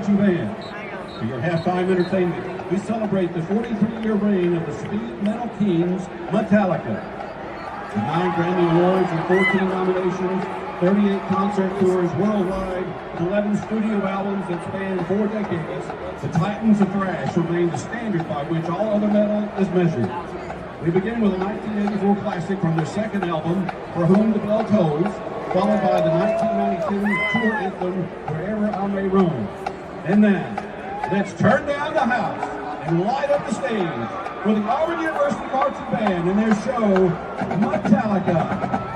marching band. For your halftime entertainment, we celebrate the 43-year reign of the speed metal kings, Metallica. With 9 Grammy Awards and 14 nominations, 38 concert tours worldwide, and 11 studio albums that span 4 decades, the Titans of Thrash remain the standard by which all other metal is measured. We begin with a 1984 classic from their second album, For Whom the Bell Tolls, followed by the 1992 tour anthem, Wherever I May Roam. And then, let's turn down the house and light up the stage for the Auburn University Marching Band and their show, Metallica.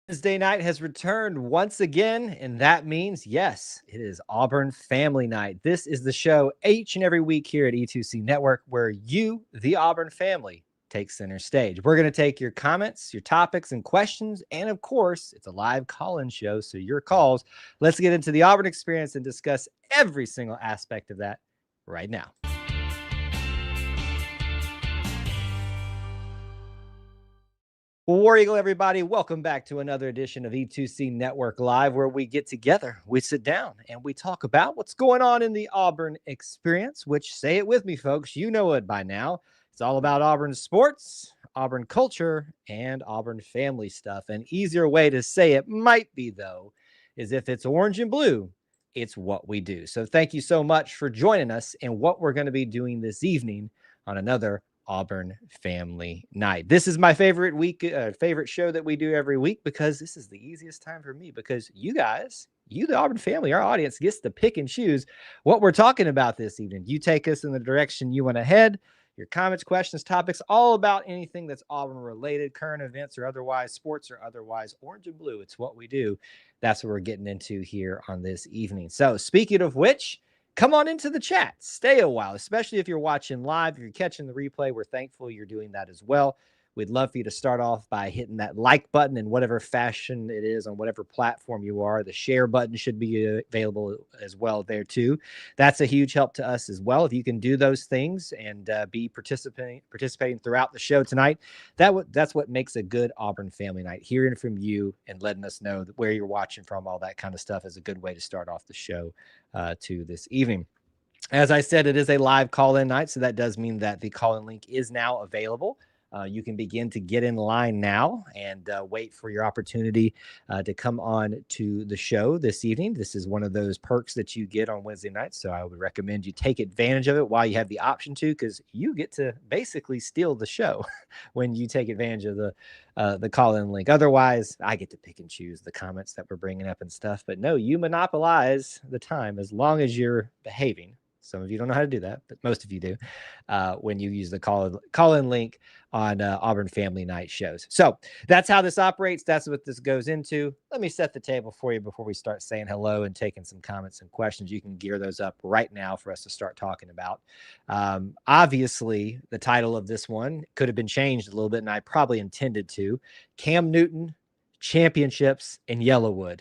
Wednesday night has returned once again, and that means, yes, it is Auburn Family Night. This is the show each and every week here at E2C Network where you, the Auburn family, take center stage. We're going to take your comments, your topics, and questions, and of course, it's a live call-in show, so your calls. Let's get into the Auburn experience and discuss every single aspect of that right now. War Eagle, everybody, welcome back to another edition of E2C Network Live, where we get together, we sit down, and we talk about what's going on in the Auburn experience, which, say it with me, folks, you know it by now. It's all about Auburn sports, Auburn culture, and Auburn family stuff. An easier way to say it might be, though, is if it's orange and blue, it's what we do. So thank you so much for joining us in what we're going to be doing this evening on another Auburn Family Night. This is my favorite favorite show that we do every week because this is the easiest time for me because you guys, you, the Auburn family, our audience gets to pick and choose what we're talking about this evening. You take us in the direction you want to head. Your comments, questions, topics, all about anything that's Auburn related, current events or otherwise, sports or otherwise, orange and blue. It's what we do. That's what we're getting into here on this evening. So speaking of which, come on into the chat. Stay a while, especially if you're watching live. If you're catching the replay, we're thankful you're doing that as well. We'd love for you to start off by hitting that like button in whatever fashion it is on whatever platform you are. The share button should be available as well there too. That's a huge help to us as well. If you can do those things and be participating throughout the show tonight, that's what makes a good Auburn Family Night. Hearing from you and letting us know where you're watching from, all that kind of stuff is a good way to start off the show to this evening. As I said, it is a live call-in night, so that does mean that the call-in link is now available. You can begin to get in line now and wait for your opportunity to come on to the show this evening. This is one of those perks that you get on Wednesday nights, so I would recommend you take advantage of it while you have the option to, because you get to basically steal the show when you take advantage of the call-in link. Otherwise, I get to pick and choose the comments that we're bringing up and stuff. But no, you monopolize the time as long as you're behaving. Some of you don't know how to do that, but most of you do when you use the call-in link on Auburn Family Night shows. So that's how this operates. That's what this goes into. Let me set the table for you before we start saying hello and taking some comments and questions. You can gear those up right now for us to start talking about. Obviously, the title of this one could have been changed a little bit, and I probably intended to. Cam Newton, Championships, and Yellowwood.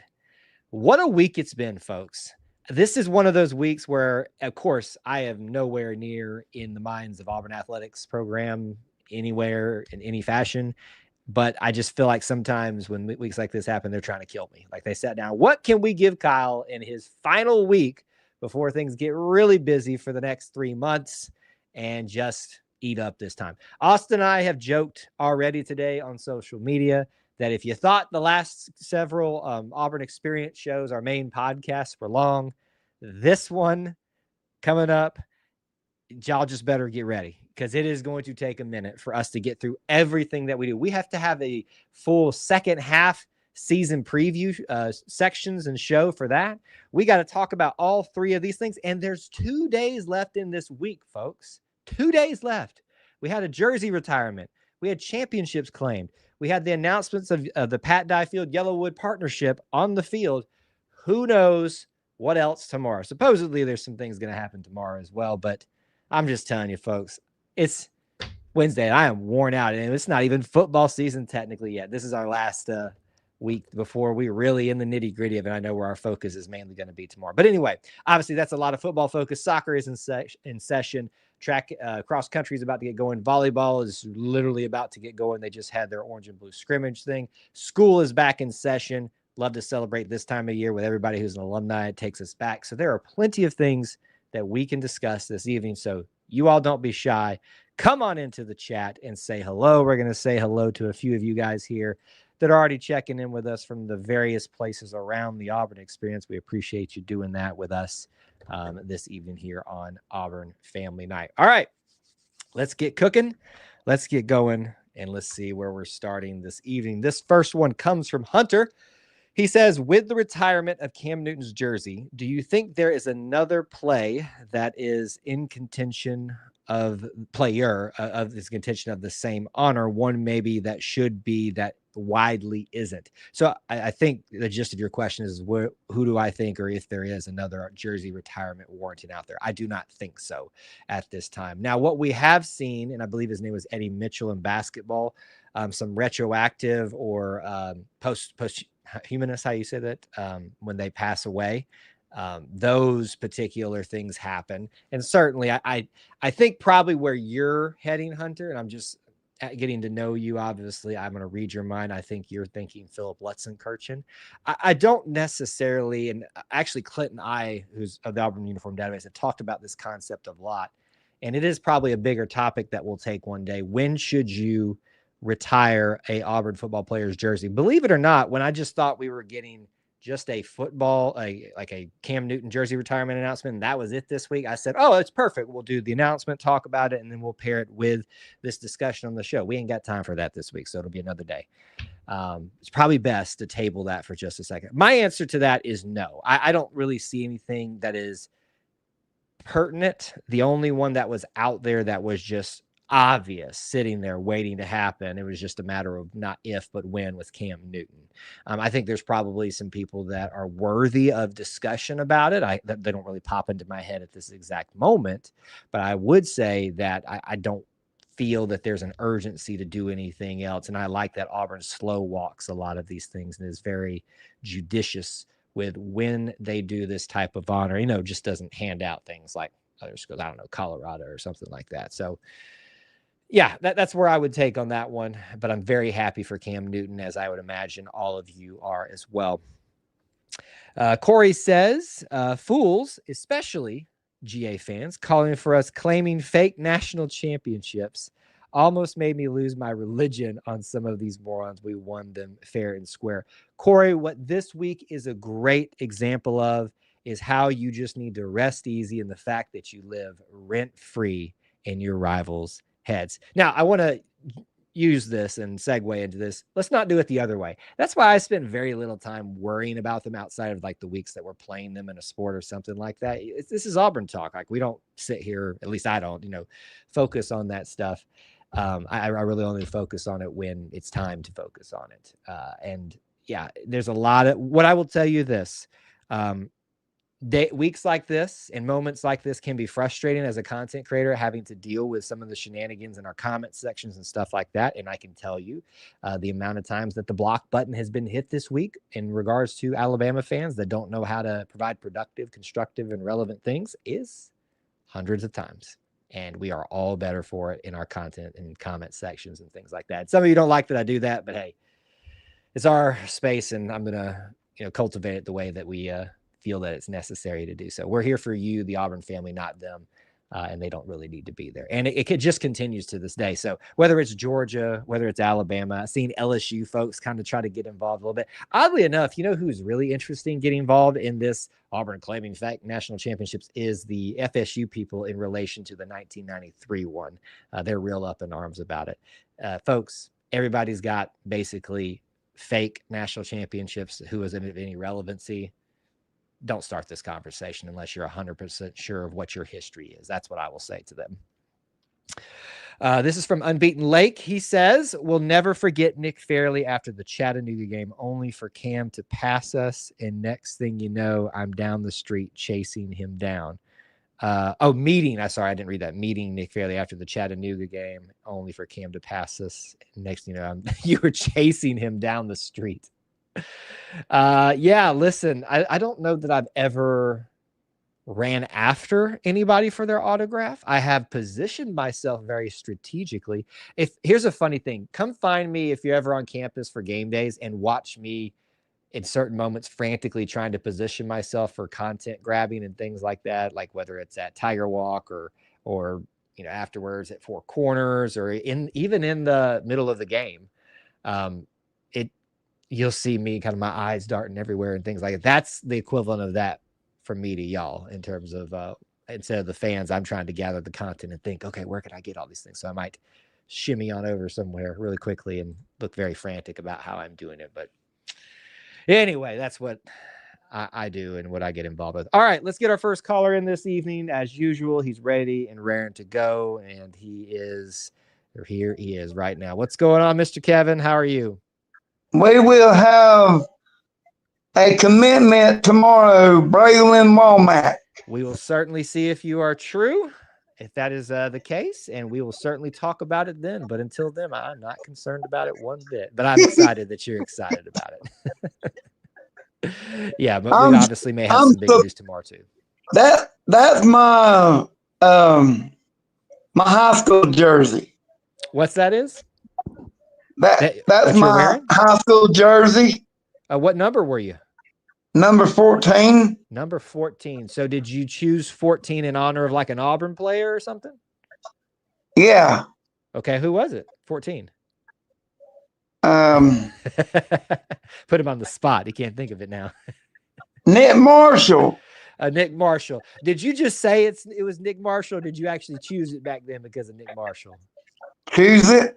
What a week it's been, folks. This is one of those weeks where, of course, I am nowhere near in the minds of Auburn athletics program anywhere in any fashion. But I just feel like sometimes when weeks like this happen, they're trying to kill me. Like they sat down, what can we give Kyle in his final week before things get really busy for the next 3 months and just eat up this time? Austin and I have joked already today on social media that if you thought the last several Auburn Experience shows, our main podcasts, were long, this one coming up, y'all just better get ready because it is going to take a minute for us to get through everything that we do. We have to have a full second half season preview sections and show for that. We got to talk about all 3 of these things, and there's 2 days left in this week, folks. 2 days left. We had a jersey retirement. We had championships claimed. We had the announcements of the Pat Dye-Field Yellowwood partnership on the field. Who knows what else tomorrow? Supposedly there's some things going to happen tomorrow as well, but I'm just telling you, folks, it's Wednesday and I am worn out, and it's not even football season technically yet. This is our last week before we're really in the nitty gritty of it. I know where our focus is mainly going to be tomorrow. But anyway, obviously that's a lot of football focus. Soccer is in session. Track cross country is about to get going. Volleyball is literally about to get going. They just had their orange and blue scrimmage thing. School is back in session. Love to celebrate this time of year with everybody who's an alumni. It takes us back. So there are plenty of things that we can discuss this evening. So you all don't be shy. Come on into the chat and say hello. We're going to say hello to a few of you guys here that are already checking in with us from the various places around the Auburn experience. We appreciate you doing that with us this evening here on Auburn Family Night. All right, let's get cooking. Let's get going, and let's see where we're starting this evening. This first one comes from Hunter. He says, with the retirement of Cam Newton's jersey, do you think there is another play that is in contention of this contention of the same honor, one maybe that should be that widely isn't? So I think the gist of your question is who do I think, or if there is another jersey retirement warranted out there? I do not think so at this time. Now, what we have seen, and I believe his name was Eddie Mitchell in basketball, some retroactive or posthumous, how you say that, when they pass away, those particular things happen. And certainly I think probably where you're heading, Hunter, and I'm just getting to know you, obviously I'm going to read your mind. I think you're thinking Philip Lutzenkirchen. I don't necessarily, and actually Clinton who's of the Auburn Uniform Database, have talked about this concept a lot, and it is probably a bigger topic that we'll take one day. When should you retire a Auburn football player's jersey? Believe it or not, when I just thought we were getting just a football, like a Cam Newton jersey retirement announcement, and that was it this week, I said, oh, it's perfect. We'll do the announcement, talk about it, and then we'll pair it with this discussion on the show. We ain't got time for that this week, so it'll be another day. It's probably best to table that for just a second. My answer to that is no. I don't really see anything that is pertinent. The only one that was out there that was just obvious, sitting there waiting to happen, it was just a matter of not if but when, with Cam Newton. I think there's probably some people that are worthy of discussion about it. They don't really pop into my head at this exact moment, but I would say that I don't feel that there's an urgency to do anything else. And I like that Auburn slow walks a lot of these things and is very judicious with when they do this type of honor, just doesn't hand out things like other schools, I don't know, Colorado or something like that. So yeah, that's where I would take on that one. But I'm very happy for Cam Newton, as I would imagine all of you are as well. Corey says, fools, especially GA fans, calling for us claiming fake national championships almost made me lose my religion on some of these morons. We won them fair and square. Corey, what this week is a great example of is how you just need to rest easy in the fact that you live rent-free in your rivals' heads. Now, I want to use this and segue into this. Let's not do it the other way. That's why I spend very little time worrying about them outside of like the weeks that we're playing them in a sport or something like that. This is Auburn talk. Like, we don't sit here, at least I don't, focus on that stuff. I really only focus on it when it's time to focus on it. And yeah, there's a lot of what I will tell you this. Weeks like this and moments like this can be frustrating as a content creator, having to deal with some of the shenanigans in our comment sections and stuff like that. And I can tell you the amount of times that the block button has been hit this week in regards to Alabama fans that don't know how to provide productive, constructive, and relevant things is hundreds of times. And we are all better for it in our content and comment sections and things like that. Some of you don't like that I do that, but hey, it's our space, and I'm going to cultivate it the way that we feel that it's necessary to do so. We're here for you, the Auburn family, not them. And they don't really need to be there. And it just continues to this day. So whether it's Georgia, whether it's Alabama, I've seen LSU folks kind of try to get involved a little bit. Oddly enough, who's really interesting getting involved in this Auburn claiming fact national championships is the FSU people in relation to the 1993 one. They're real up in arms about it. Folks, everybody's got basically fake national championships. Who is of any relevancy? Don't start this conversation unless you're 100% sure of what your history is. That's what I will say to them. This is from Unbeaten Lake. He says, we'll never forget Nick Fairley after the Chattanooga game, only for Cam to pass us. And next thing you know, I'm down the street chasing him down. Meeting Nick Fairley after the Chattanooga game, only for Cam to pass us. Next thing you know, you were chasing him down the street. Yeah, listen, I don't know that I've ever ran after anybody for their autograph. I have positioned myself very strategically. Here's a funny thing, come find me if you're ever on campus for game days and watch me in certain moments frantically trying to position myself for content grabbing and things like that, like whether it's at Tiger Walk or afterwards at Four Corners or even in the middle of the game. You'll see me kind of my eyes darting everywhere and things like that. That's the equivalent of that from me to y'all in terms of instead of the fans, I'm trying to gather the content and think, okay, where can I get all these things? So I might shimmy on over somewhere really quickly and look very frantic about how I'm doing it. But anyway, that's what I do and what I get involved with. All right, let's get our first caller in this evening. As usual, he's ready and raring to go, and here he is right now. What's going on, Mr. Kevin? How are you? We will have a commitment tomorrow, Braylon Womack. We will certainly see if you are true, if that is the case, and we will certainly talk about it then. But until then, I'm not concerned about it one bit. But I'm excited that you're excited about it. Yeah, but we obviously may have some big news tomorrow too. That's my my high school jersey. What's that is? That's my high school jersey. What number were you? Number 14. Number 14. So did you choose 14 in honor of like an Auburn player or something? Yeah. Okay, who was it? 14. Put him on the spot. He can't think of it now. Nick Marshall. Nick Marshall. Did you just say it was Nick Marshall, or did you actually choose it back then because of Nick Marshall? Choose it.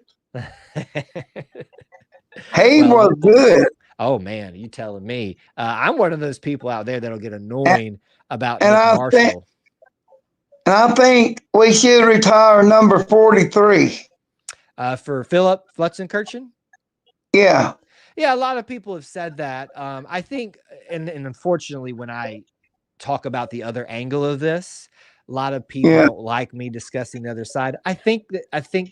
He was good. Oh man, you telling me? I'm one of those people out there that'll get annoying about Nick Marshall. And I think we should retire number 43. For Philip Flutzenkirchen? Yeah. Yeah, a lot of people have said that. I think, and unfortunately, when I talk about the other angle of this, a lot of people don't like me discussing the other side. I think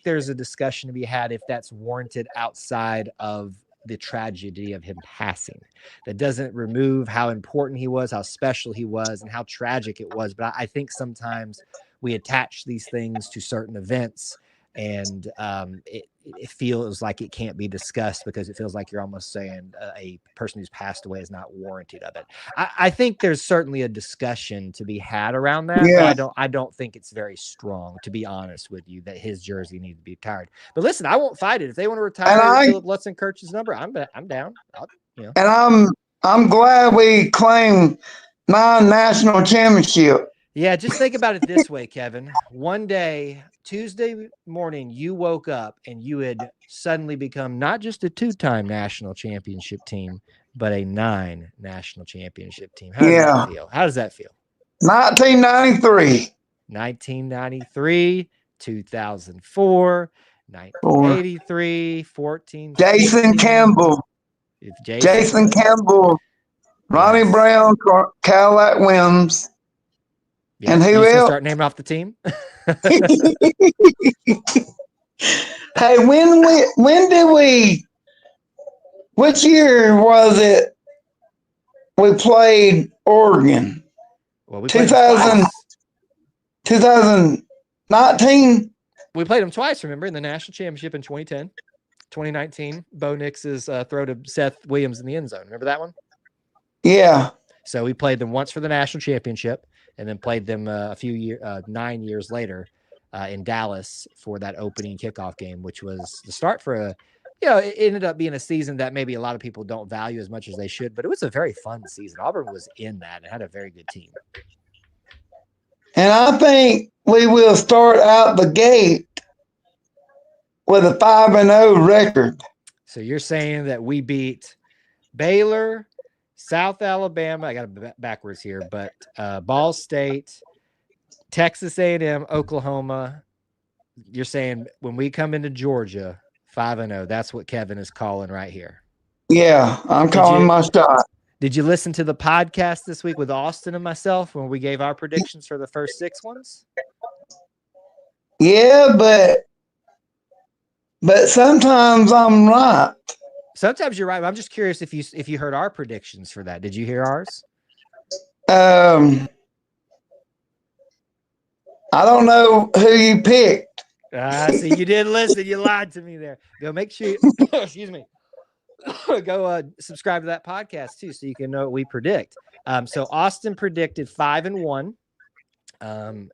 there's a discussion to be had if that's warranted outside of the tragedy of him passing. That doesn't remove how important he was, how special he was, and how tragic it was. But I think sometimes we attach these things to certain events, and it feels like it can't be discussed because it feels like you're almost saying a person who's passed away is not warranted of it. I think there's certainly a discussion to be had around that, but I don't think it's very strong, to be honest with you, that his jersey needs to be retired. But listen, I won't fight it. If they want to retire Philip Lutzenkirchen's number, I'm down. And I'm glad we claimed 9 national championships. Yeah, just think about it this way, Kevin. One day, Tuesday morning, you woke up and you had suddenly become not just a 2-time national championship team, but a 9 national championship team. How does that feel? How does that feel? 1993. 1993, 2004, 1983, 14. Jason 15. Campbell. Jason Campbell. Ronnie Brown, Cadillac Wims. Yeah, and who else? Start naming off the team. Hey, when did we? Which year was it? We played Oregon. Well, we played 2019. We played them twice. Remember, in the national championship in 2010, 2019. Bo Nix's throw to Seth Williams in the end zone. Remember that one? Yeah. So we played them once for the national championship, and then played them 9 years later in Dallas for that opening kickoff game, which was the start for it ended up being a season that maybe a lot of people don't value as much as they should, but it was a very fun season. Auburn was in that and had a very good team. And I think we will start out the gate with a 5-0 record. So you're saying that we beat Baylor, South Alabama, I got it backwards here, but Ball State, Texas A&M, Oklahoma. You're saying when we come into Georgia, 5-0, that's what Kevin is calling right here. Yeah, I'm calling my shot. Did you listen to the podcast this week with Austin and myself when we gave our predictions for the first 6 ones? Yeah, but sometimes I'm right. Sometimes you're right. I'm just curious if you heard our predictions for that. Did you hear ours? I don't know who you picked. See, you didn't listen. You lied to me there. Go make sure you, excuse me. go subscribe to that podcast too, so you can know what we predict. So Austin predicted 5-1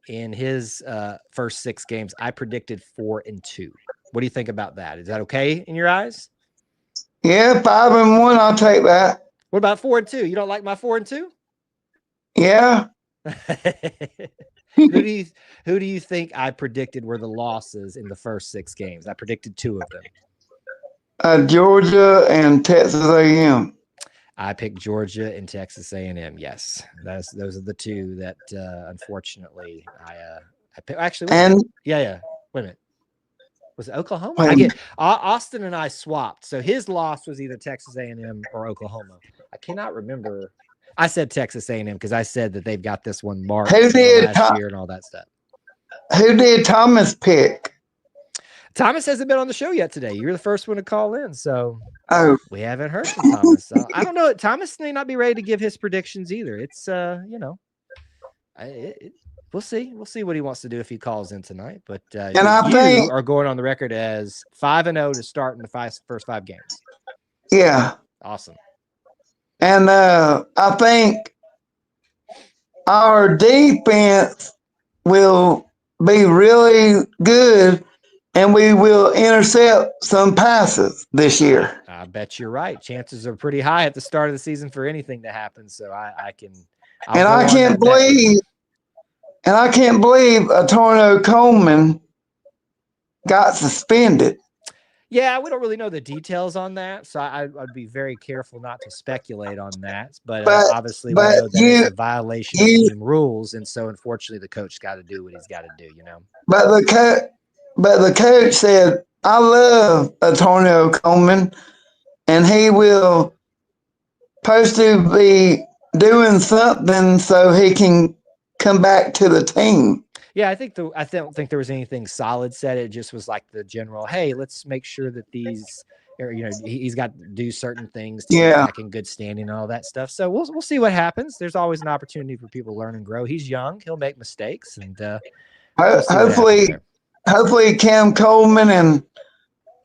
in his first 6 games. I predicted 4-2. What do you think about that? Is that okay in your eyes? Yeah, 5-1. I'll take that. What about 4-2? You don't like my 4-2? Yeah. who do you think I predicted were the losses in the first 6 games? I predicted 2 of them. Georgia and Texas A&M. I picked Georgia and Texas A&M. Yes, those are the 2 that unfortunately I picked. Actually, yeah. Wait a minute. Was it Oklahoma? I get Austin and I swapped. So his loss was either Texas A&M or Oklahoma. I cannot remember. I said Texas A&M because I said that they've got this one marked Who did last year and all that stuff. Who did Thomas pick? Thomas hasn't been on the show yet today. You're the first one to call in, so we haven't heard from Thomas. So I don't know. Thomas may not be ready to give his predictions either. It's we'll see. We'll see what he wants to do if he calls in tonight. But you are going on the record as 5-0 to start in the first 5 games. Yeah. Awesome. And I think our defense will be really good, and we will intercept some passes this year. I bet you're right. Chances are pretty high at the start of the season for anything to happen. So I can't believe Antonio Coleman got suspended. Yeah, we don't really know the details on that, so I'd be very careful not to speculate on that. But obviously, we know that it's a violation of team rules, and so unfortunately, the coach's got to do what he's got to do. But the coach said, "I love Antonio Coleman, and he will supposed to be doing something so he can come back to the team." Yeah, I don't think there was anything solid said. It just was like the general, hey, let's make sure that these, he's got to do certain things to get back in good standing and all that stuff. So we'll see what happens. There's always an opportunity for people to learn and grow. He's young. He'll make mistakes. And hopefully Cam Coleman and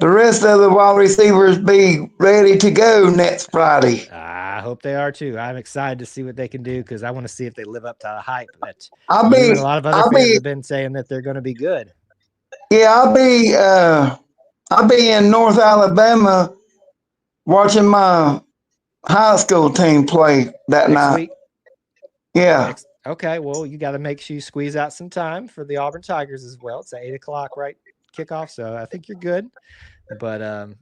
the rest of the wide receivers be ready to go next Friday. I hope they are too. I'm excited to see what they can do because I want to see if they live up to the hype that a lot of other fans have been saying that they're going to be good. Yeah, I'll be in North Alabama watching my high school team play that night. Week? Yeah. Okay. Well, you got to make sure you squeeze out some time for the Auburn Tigers as well. It's at 8:00, right? Kickoff. So I think you're good. But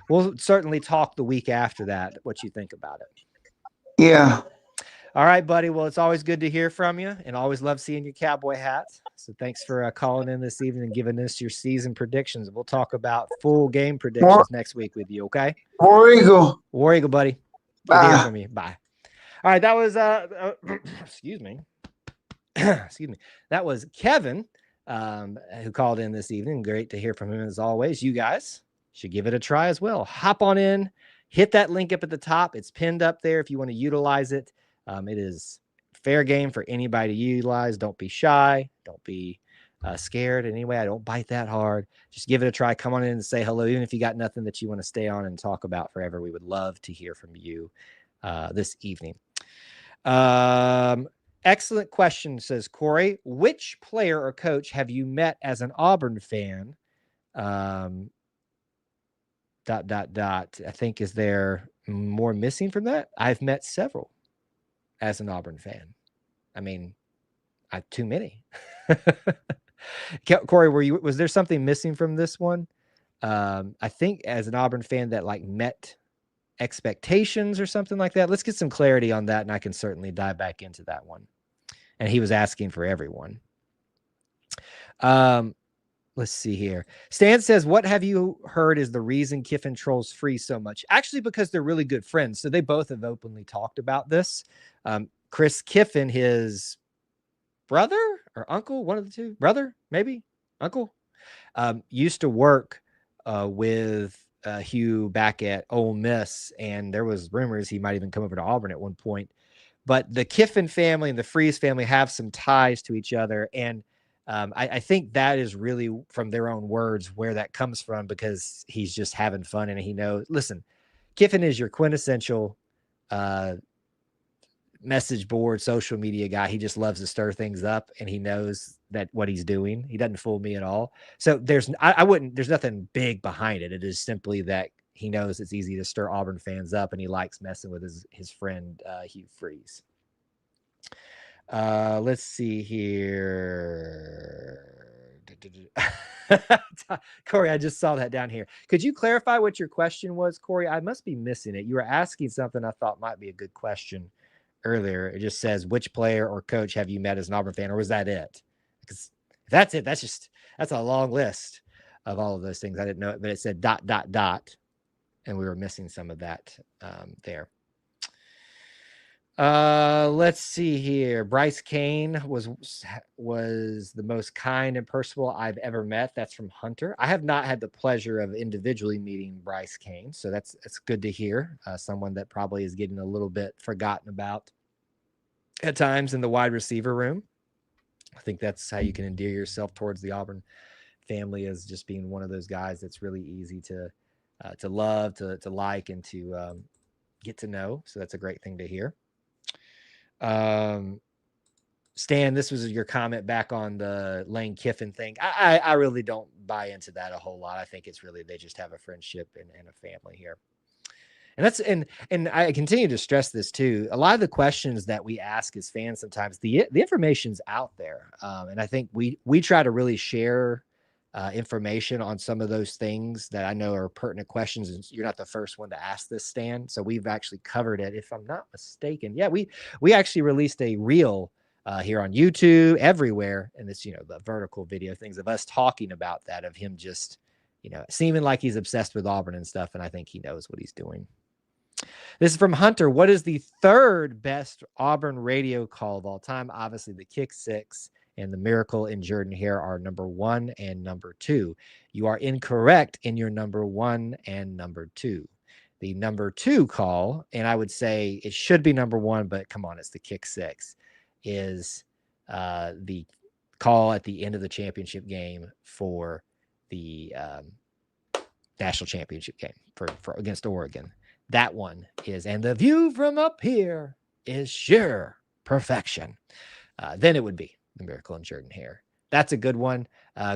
we'll certainly talk the week after that, what you think about it. Yeah. All right, buddy. Well, it's always good to hear from you and always love seeing your cowboy hat. So thanks for calling in this evening and giving us your season predictions. We'll talk about full game predictions next week with you, okay? War Eagle, buddy. Good to hear from you. Bye. All right, that was excuse me. Excuse me. That was Kevin. Who called in this evening. Great to hear from him as always. You guys should give it a try as well. Hop on in, hit that link up at the top. It's pinned up there if you want to utilize it. It is fair game for anybody to utilize. Don't be shy. Don't be scared. Anyway, I don't bite that hard. Just give it a try. Come on in and say hello. Even if you got nothing that you want to stay on and talk about forever, we would love to hear from you this evening. Excellent question, says Corey. Which player or coach have you met as an Auburn fan? ... I think, is there more missing from that? I've met several as an Auburn fan. I mean, too many. Corey, was there something missing from this one? I think as an Auburn fan that met expectations or something like that. Let's get some clarity on that, and I can certainly dive back into that one. And he was asking for everyone. Let's see here. Stan says, what have you heard is the reason Kiffin trolls Free so much? Actually, because they're really good friends. So they both have openly talked about this. Chris Kiffin, his brother or uncle, one of the two, brother, maybe uncle, used to work with Hugh back at Ole Miss. And there was rumors he might even come over to Auburn at one point. But the Kiffin family and the Freeze family have some ties to each other. And I think that is really from their own words where that comes from, because he's just having fun and he knows, listen, Kiffin is your quintessential message board, social media guy. He just loves to stir things up, and he knows that what he's doing. He doesn't fool me at all. So there's nothing big behind it. It is simply that he knows it's easy to stir Auburn fans up, and he likes messing with his friend Hugh Freeze. Let's see here. Corey, I just saw that down here. Could you clarify what your question was, Corey? I must be missing it. You were asking something I thought might be a good question earlier. It just says, which player or coach have you met as an Auburn fan, or was that it? Because if that's it, that's a long list of all of those things. I didn't know it, but it said ... and we were missing some of that there. Let's see here. Bryce Kane was the most kind and personable I've ever met. That's from Hunter. I have not had the pleasure of individually meeting Bryce Kane, so that's good to hear. Someone that probably is getting a little bit forgotten about at times in the wide receiver room. I think that's how you can endear yourself towards the Auburn family, as just being one of those guys that's really easy to love, to like, and to get to know. So that's a great thing to hear. Stan, this was your comment back on the Lane Kiffin thing. I really don't buy into that a whole lot. I think it's really, they just have a friendship and a family here. And that's, and I continue to stress this too. A lot of the questions that we ask as fans, sometimes the information's out there. And I think we try to really share information on some of those things that I know are pertinent questions. And you're not the first one to ask this, Stan. So we've actually covered it, if I'm not mistaken. Yeah, we actually released a reel here on YouTube, everywhere. And it's, the vertical video things of us talking about that, of him just, seeming like he's obsessed with Auburn and stuff. And I think he knows what he's doing. This is from Hunter. What is the third best Auburn radio call of all time? Obviously, the Kick Six and the Miracle in Jordan Hare are number 1 and number 2. You are incorrect in your number 1 and number 2. The number 2 call, and I would say it should be number 1, but come on, it's the Kick Six, is the call at the end of the championship game for the national championship game for against Oregon. That one is, and the view from up here is sheer perfection. Then it would be the Miracle in Jordan Hare. That's a good one.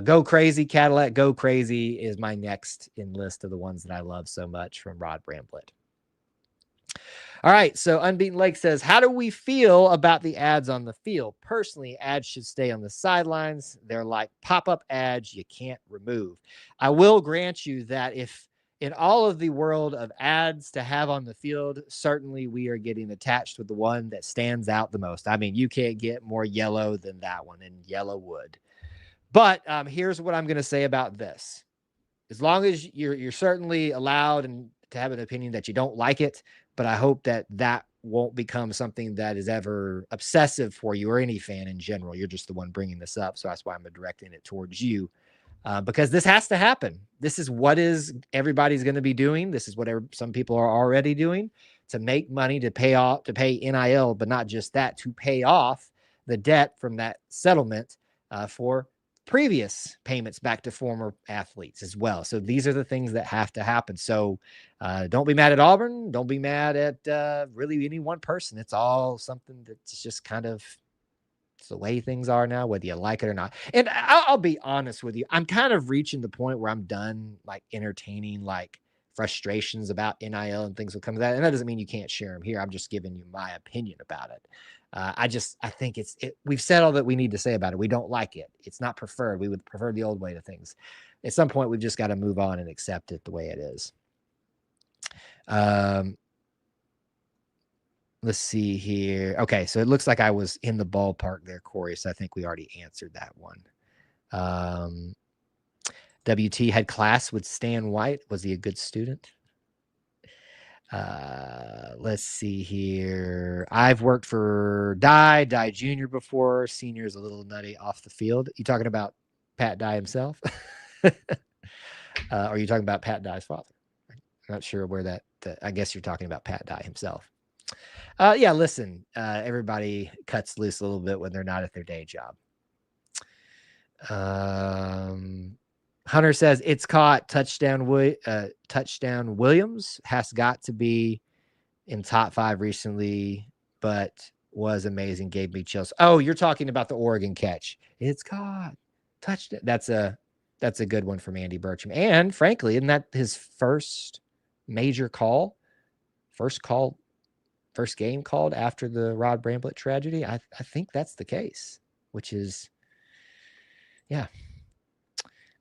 Go Crazy, Cadillac, Go Crazy is my next in list of the ones that I love so much from Rod Bramblett. All right, so Unbeaten Lake says, how do we feel about the ads on the field? Personally, ads should stay on the sidelines. They're like pop-up ads you can't remove. I will grant you that if in all of the world of ads to have on the field, certainly we are getting attached with the one that stands out the most. I mean, you can't get more yellow than that one, and yellow wood. But here's what I'm going to say about this. As long as you're certainly allowed and to have an opinion that you don't like it, but I hope that won't become something that is ever obsessive for you or any fan in general. You're just the one bringing this up, so that's why I'm directing it towards you. Because this has to happen. This is what everybody's going to be doing. This is what some people are already doing to make money, to pay NIL, but not just that, to pay off the debt from that settlement for previous payments back to former athletes as well. So these are the things that have to happen. So don't be mad at Auburn. Don't be mad at really any one person. It's all something that's just kind of, it's the way things are now, whether you like it or not. And I'll be honest with you. I'm kind of reaching the point where I'm done like entertaining like frustrations about NIL and things will come to that. And that doesn't mean you can't share them here. I'm just giving you my opinion about it. I think we've said all that we need to say about it. We don't like it. It's not preferred. We would prefer the old way to things. At some point, we've just got to move on and accept it the way it is. Let's see here. Okay, so it looks like I was in the ballpark there, Corey, so I think we already answered that one. WT had class with Stan White. Was he a good student? Let's see here. I've worked for Dye Jr. before. Senior's a little nutty off the field. You talking about Pat Dye himself? Or are you talking about Pat Dye's father? I'm not sure where that, I guess you're talking about Pat Dye himself. Yeah, listen, everybody cuts loose a little bit when they're not at their day job. Hunter says it's caught. Touchdown Williams has got to be in top 5 recently, but was amazing. Gave me chills. Oh, you're talking about the Oregon catch. It's caught. Touchdown. That's a good one from Andy Burcham. And frankly, isn't that his first major call? First game called after the Rod Bramblett tragedy? I think that's the case, which is, yeah.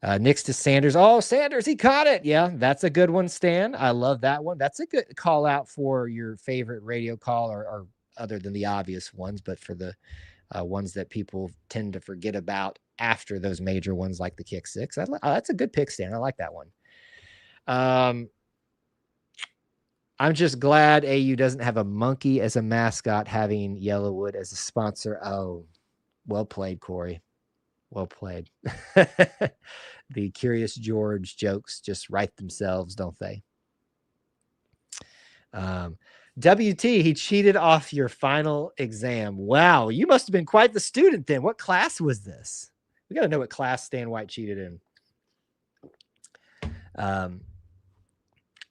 Next to Sanders. Oh, Sanders, he caught it. Yeah, that's a good one, Stan. I love that one. That's a good call out for your favorite radio call, or other than the obvious ones, but for the ones that people tend to forget about after those major ones like the kick six. That's a good pick, Stan. I like that one. I'm just glad AU doesn't have a monkey as a mascot, having Yellowwood as a sponsor. Oh, well played, Corey. Well played. The Curious George jokes just write themselves, don't they? WT, he cheated off your final exam. Wow, you must have been quite the student then. What class was this? We got to know what class Stan White cheated in.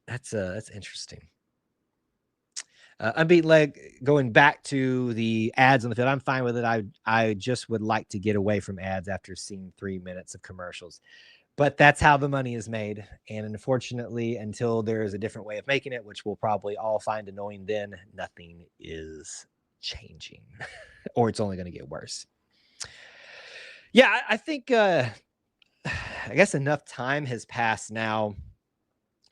That's interesting. Unbeaten leg, going back to the ads on the field. I'm fine with it. I just would like to get away from ads after seeing 3 minutes of commercials, but that's how the money is made. And unfortunately, until there is a different way of making it, which we'll probably all find annoying, then nothing is changing or it's only going to get worse. Yeah, I think, I guess enough time has passed now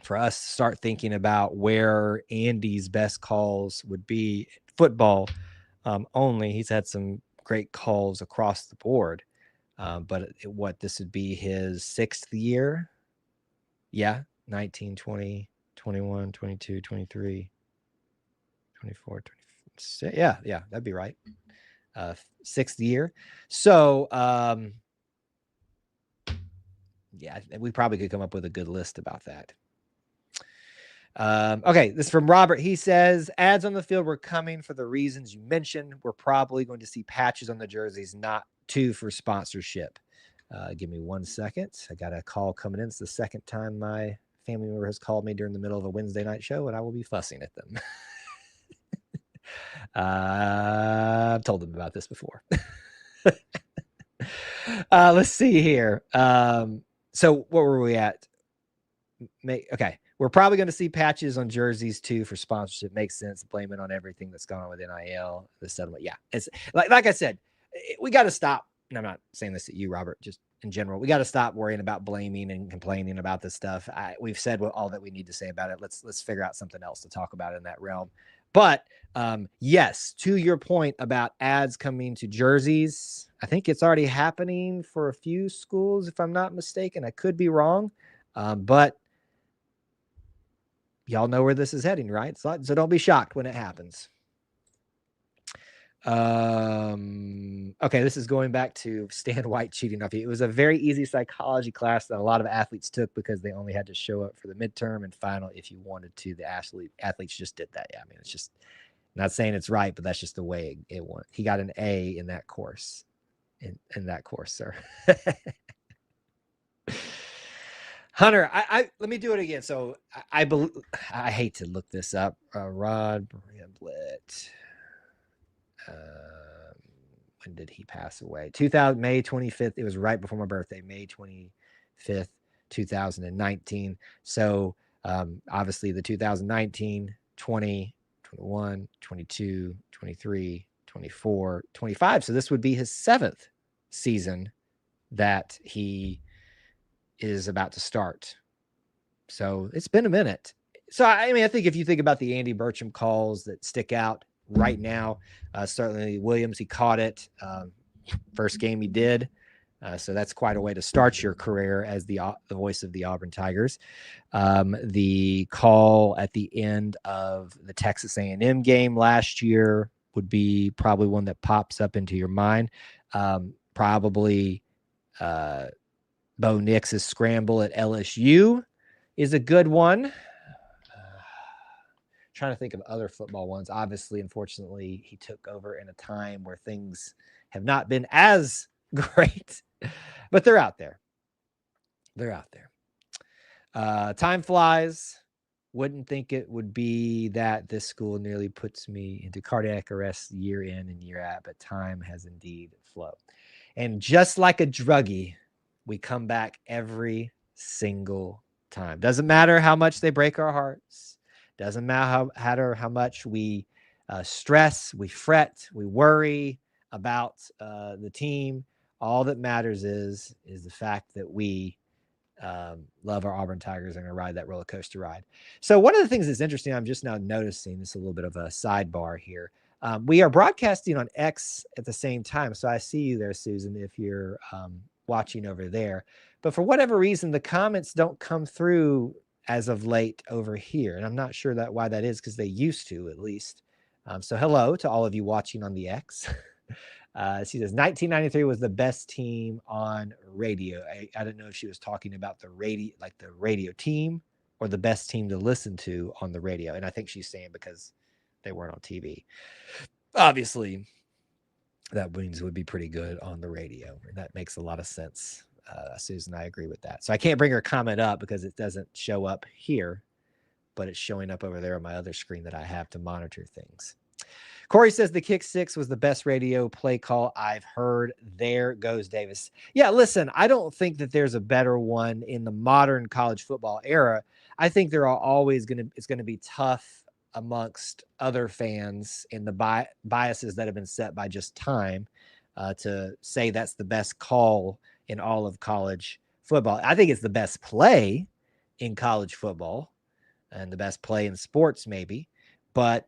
for us to start thinking about where Andy's best calls would be. Football only. He's had some great calls across the board. But this would be his 6th year. Yeah. 19, 20, 21, 22, 23, 24, 26. Yeah. That'd be right. 6th year. So, yeah, we probably could come up with a good list about that. Okay, this is from Robert. He says, ads on the field were coming for the reasons you mentioned. We're probably going to see patches on the jerseys, not 2 for sponsorship. Give me 1 second. I got a call coming in. It's the second time my family member has called me during the middle of a Wednesday night show, and I will be fussing at them. I've told them about this before. Let's see here. So what were we at? Okay. We're probably going to see patches on jerseys too for sponsorship. Makes sense. Blame it on everything that's gone on with NIL, the settlement. Yeah. It's like I said, we got to stop. And I'm not saying this to you, Robert, just in general. We got to stop worrying about blaming and complaining about this stuff. We've said all that we need to say about it. Let's figure out something else to talk about in that realm. But yes, to your point about ads coming to jerseys, I think it's already happening for a few schools, if I'm not mistaken. I could be wrong, but y'all know where this is heading, right? So don't be shocked when it happens. Okay, this is going back to Stan White cheating off you. It was a very easy psychology class that a lot of athletes took because they only had to show up for the midterm and final if you wanted to. The athletes just did that. Yeah, I mean, it's just, not saying it's right, but that's just the way it went. He got an A in that course. In that course, sir. Hunter, let me do it again. So I hate to look this up. Rod Bramblett. When did he pass away? May 25th. It was right before my birthday, May 25th, 2019. So obviously the 2019, 20, 21, 22, 23, 24, 25. So this would be his 7th season that he is about to start. So it's been a minute. So, I mean, I think if you think about the Andy Burcham calls that stick out right now, certainly Williams, he caught it. First game he did. So that's quite a way to start your career as the voice of the Auburn Tigers. The call at the end of the Texas A&M game last year would be probably one that pops up into your mind. Probably Bo Nix's scramble at LSU is a good one. Trying to think of other football ones. Obviously, unfortunately, he took over in a time where things have not been as great, but they're out there. They're out there. Time flies. Wouldn't think it would be that this school nearly puts me into cardiac arrest year in and year out, but time has indeed flown. And just like a druggie, we come back every single time. Doesn't matter how much they break our hearts. Doesn't matter how much we stress, we fret, we worry about the team. All that matters is the fact that we love our Auburn Tigers and gonna ride that roller coaster ride. So one of the things that's interesting, I'm just now noticing, this is a little bit of a sidebar here. We are broadcasting on X at the same time. So I see you there, Susan, if you're watching over there. But for whatever reason, the comments don't come through as of late over here. And I'm not sure why that is, because they used to, at least. So hello to all of you watching on the X. She says 1993 was the best team on radio. I don't know if she was talking about the radio team, or the best team to listen to on the radio. And I think she's saying because they weren't on TV. Obviously, that means would be pretty good on the radio. And that makes a lot of sense. Susan, I agree with that. So I can't bring her comment up because it doesn't show up here, but it's showing up over there on my other screen that I have to monitor things. Corey says the kick six was the best radio play call I've heard. There goes Davis. Yeah, listen, I don't think that there's a better one in the modern college football era. I think there are always it's going to be tough amongst other fans and the biases that have been set by just time to say that's the best call in all of college football. I think it's the best play in college football and the best play in sports, maybe. But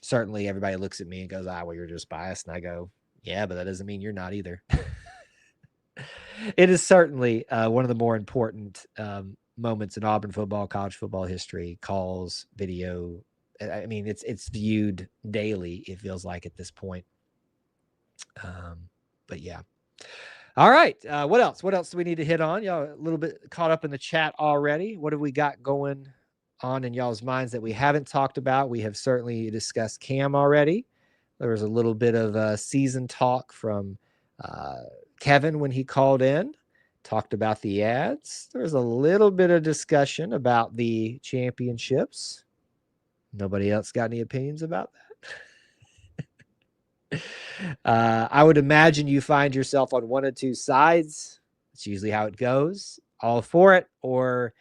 certainly everybody looks at me and goes, well, you're just biased. And I go, yeah, but that doesn't mean you're not either. It is certainly one of the more important moments in Auburn football, college football history. Calls, video. I mean, it's viewed daily, it feels like at this point. But yeah. All right. What else? What else do we need to hit on? Y'all a little bit caught up in the chat already. What have we got going on in y'all's minds that we haven't talked about? We have certainly discussed Cam already. There was a little bit of season talk from Kevin when he called in, talked about the ads. There was a little bit of discussion about the championships. Nobody else got any opinions about that? I would imagine you find yourself on one of two sides. It's usually how it goes. All for it, or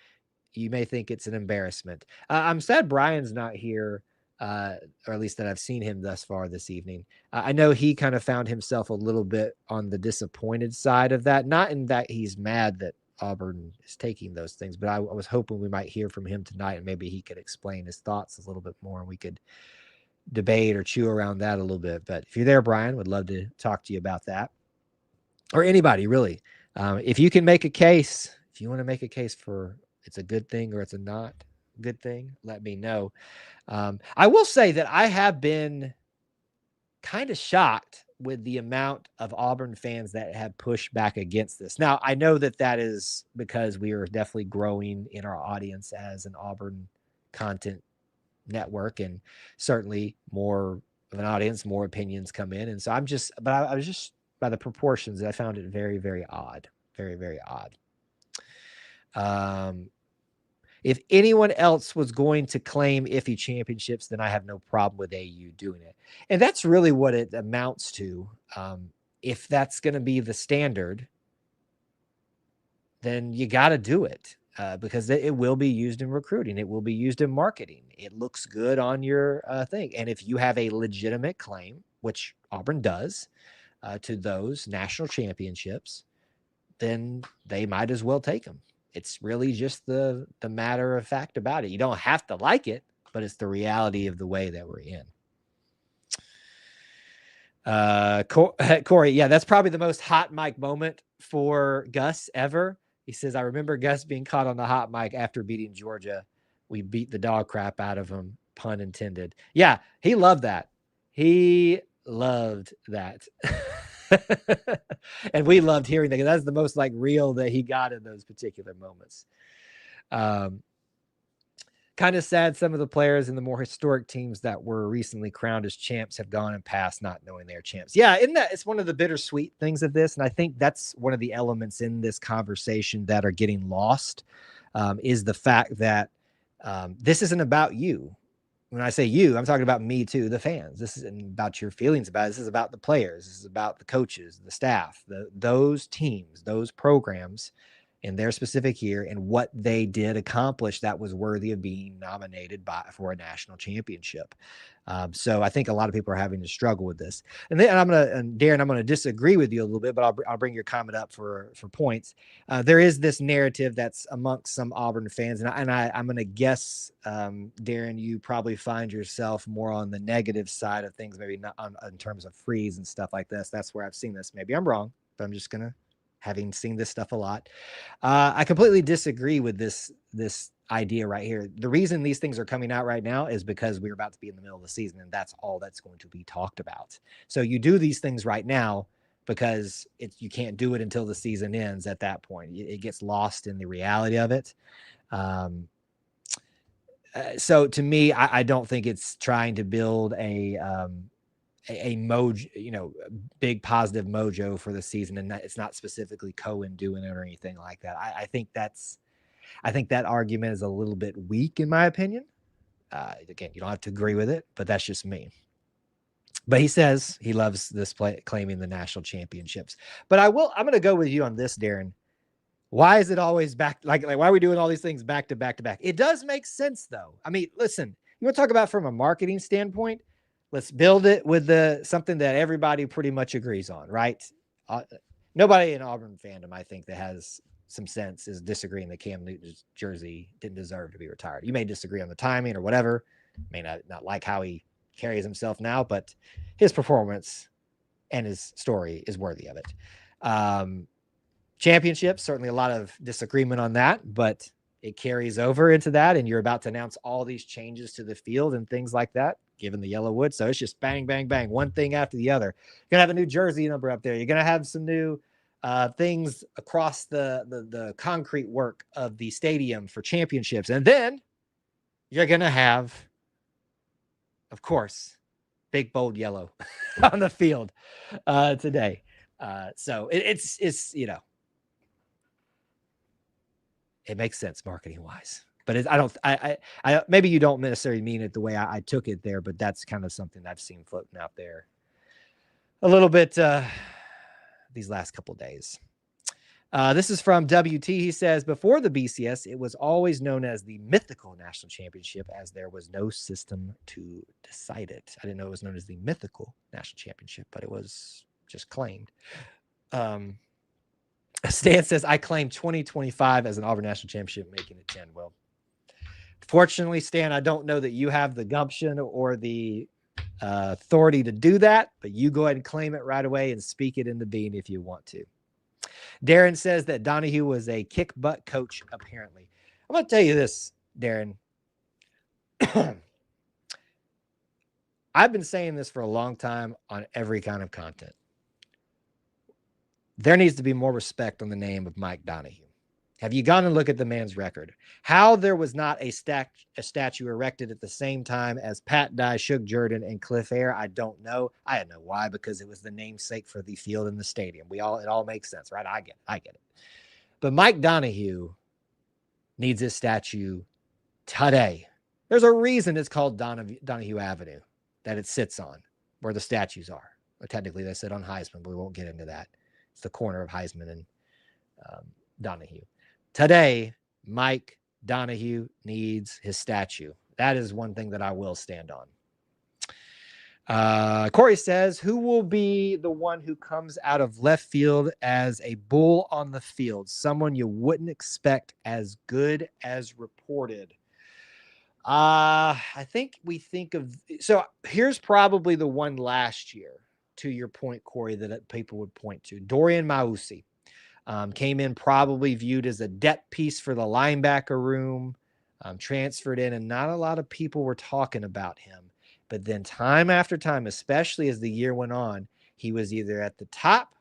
you may think it's an embarrassment. I'm sad Brian's not here, or at least that I've seen him thus far this evening. I know he kind of found himself a little bit on the disappointed side of that. Not in that he's mad that Auburn is taking those things, but I was hoping we might hear from him tonight, and maybe he could explain his thoughts a little bit more, and we could debate or chew around that a little bit. But if you're there, Brian, would love to talk to you about that, or anybody really. If you can make a case, if you want to make a case for it's a good thing or it's a not good thing, let me know. I will say that I have been kind of shocked with the amount of Auburn fans that have pushed back against this. Now, I know that is because we are definitely growing in our audience as an Auburn content network, and certainly more of an audience, more opinions come in. And so I was just by the proportions, I found it very, very odd. Very, very odd. If anyone else was going to claim iffy championships, then I have no problem with AU doing it. And that's really what it amounts to. If that's going to be the standard, then you got to do it because it will be used in recruiting. It will be used in marketing. It looks good on your thing. And if you have a legitimate claim, which Auburn does, to those national championships, then they might as well take them. It's really just the matter of fact about it. You don't have to like it, but it's the reality of the way that we're in. Corey, yeah, that's probably the most hot mic moment for Gus ever. He says, I remember Gus being caught on the hot mic after beating Georgia. We beat the dog crap out of him, pun intended. Yeah, he loved that. He loved that. And we loved hearing that. That's the most like real that he got in those particular moments. Kind of sad some of the players in the more historic teams that were recently crowned as champs have gone and passed not knowing they're champs. Yeah, isn't that it's one of the bittersweet things of this? And I think that's one of the elements in this conversation that are getting lost, is the fact that this isn't about you. When I say you, I'm talking about me too, the fans. This isn't about your feelings about it. This is about the players. This is about the coaches, the staff, those teams, those programs in their specific year and what they did accomplish that was worthy of being nominated for a national championship. So I think a lot of people are having to struggle with this. And then Darren, I'm going to disagree with you a little bit, but I'll bring your comment up for points. There is this narrative that's amongst some Auburn fans, and I'm going to guess, Darren, you probably find yourself more on the negative side of things, maybe not in terms of freeze and stuff like this. That's where I've seen this. Maybe I'm wrong, but I'm just going to, having seen this stuff a lot. I completely disagree with this idea right here. The reason these things are coming out right now is because we're about to be in the middle of the season, and that's all that's going to be talked about. So you do these things right now because you can't do it until the season ends. At that point, it gets lost in the reality of it. So to me, I don't think it's trying to build a mojo, big positive mojo for the season. And it's not specifically Cohen doing it or anything like that. I think that argument is a little bit weak in my opinion. Again, you don't have to agree with it, but that's just me. But he says he loves this play, claiming the national championships. But I'm going to go with you on this, Darren. Why is it always back? Like why are we doing all these things back to back to back? It does make sense though. I mean, listen, you want to talk about from a marketing standpoint? Let's build it with something that everybody pretty much agrees on, right? Nobody in Auburn fandom, I think, that has some sense is disagreeing that Cam Newton's jersey didn't deserve to be retired. You may disagree on the timing or whatever, may not like how he carries himself now, but his performance and his story is worthy of it. Championships, certainly a lot of disagreement on that, but it carries over into that, and you're about to announce all these changes to the field and things like that, given the yellow wood. So it's just bang, bang, bang, one thing after the other. You're going to have a new jersey number up there. You're going to have some new things across the concrete work of the stadium for championships. And then you're going to have, of course, big, bold yellow on the field today. So it's it makes sense marketing wise, but I maybe you don't necessarily mean it the way I took it there, but that's kind of something I've seen floating out there a little bit these last couple of days. This is from WT. He says, before the BCS, it was always known as the mythical national championship as there was no system to decide it. I didn't know it was known as the mythical national championship, but it was just claimed. Stan says, I claim 2025 as an Auburn National Championship, making it 10. Well, fortunately, Stan, I don't know that you have the gumption or the authority to do that, but you go ahead and claim it right away and speak it into being if you want to. Darren says that Donahue was a kick butt coach, apparently. I'm going to tell you this, Darren. I've been saying this for a long time on every kind of content. There needs to be more respect on the name of Mike Donahue. Have you gone and looked at the man's record? How there was not a statue erected at the same time as Pat Dye, Shug Jordan, and Cliff Air, I don't know. I know why, because it was the namesake for the field in the stadium. It all makes sense, right? I get it. But Mike Donahue needs his statue today. There's a reason it's called Donahue Avenue that it sits on, where the statues are. Well, technically, they sit on Heisman, but we won't get into that. It's the corner of Heisman and Donahue. Today, Mike Donahue needs his statue. That is one thing that I will stand on. Corey says, who will be the one who comes out of left field as a bull on the field? Someone you wouldn't expect as good as reported. I think we think of, so here's probably the one last year, to your point, Corey, that people would point to. Dorian Mausi came in probably viewed as a depth piece for the linebacker room, transferred in, and not a lot of people were talking about him. But then time after time, especially as the year went on, he was either at the top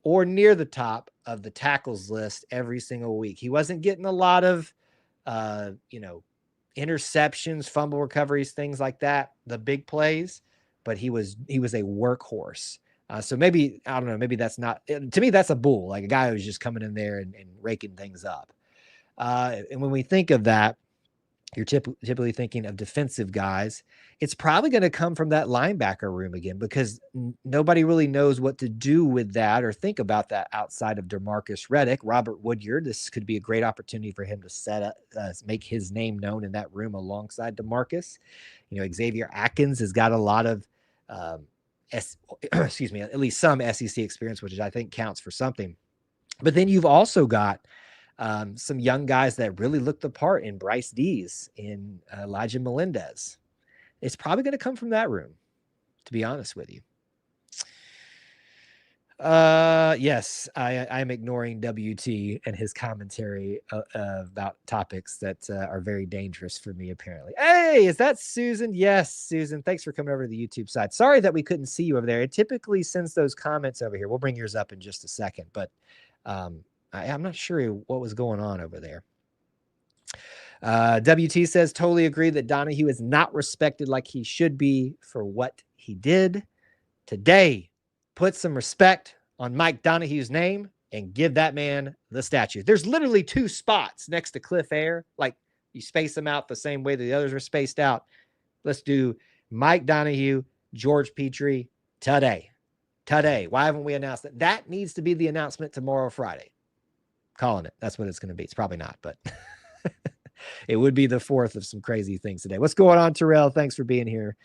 or near the top of the tackles list every single week. He wasn't getting a lot of, interceptions, fumble recoveries, things like that, the big plays, but he was a workhorse. So maybe, I don't know, maybe that's not, to me, that's a bull, like a guy who's just coming in there and raking things up. And when we think of that, you're typically thinking of defensive guys. It's probably going to come from that linebacker room again, because nobody really knows what to do with that or think about that outside of DeMarcus Reddick. Robert Woodyard, this could be a great opportunity for him to set up, make his name known in that room alongside DeMarcus. Xavier Atkins has got a lot of, excuse me, at least some SEC experience, which I think counts for something. But then you've also got some young guys that really looked the part in Bryce Dees, in Elijah Melendez. It's probably going to come from that room, to be honest with you. Yes, I'm ignoring WT and his commentary about topics that are very dangerous for me, apparently. Hey, is that Susan? Yes, Susan. Thanks for coming over to the YouTube side. Sorry that we couldn't see you over there. It typically sends those comments over here. We'll bring yours up in just a second, but I'm not sure what was going on over there. WT says, totally agree that Donahue is not respected like he should be for what he did today. Put some respect on Mike Donahue's name and give that man the statue. There's literally 2 spots next to Cliff Air. Like, you space them out the same way that the others are spaced out. Let's do Mike Donahue, George Petrie today. Why haven't we announced that? That needs to be the announcement tomorrow, Friday. Calling it. That's what it's going to be. It's probably not, but it would be the 4th of some crazy things today. What's going on, Terrell? Thanks for being here.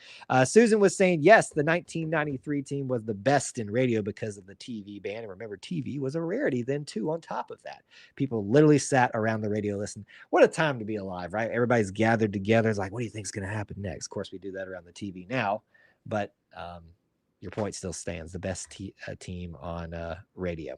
Susan was saying, yes, the 1993 team was the best in radio because of the TV ban. And remember, TV was a rarity then, too, on top of that. People literally sat around the radio listening. What a time to be alive, right? Everybody's gathered together. It's like, what do you think is going to happen next? Of course, we do that around the TV now, but your point still stands. The best team on radio.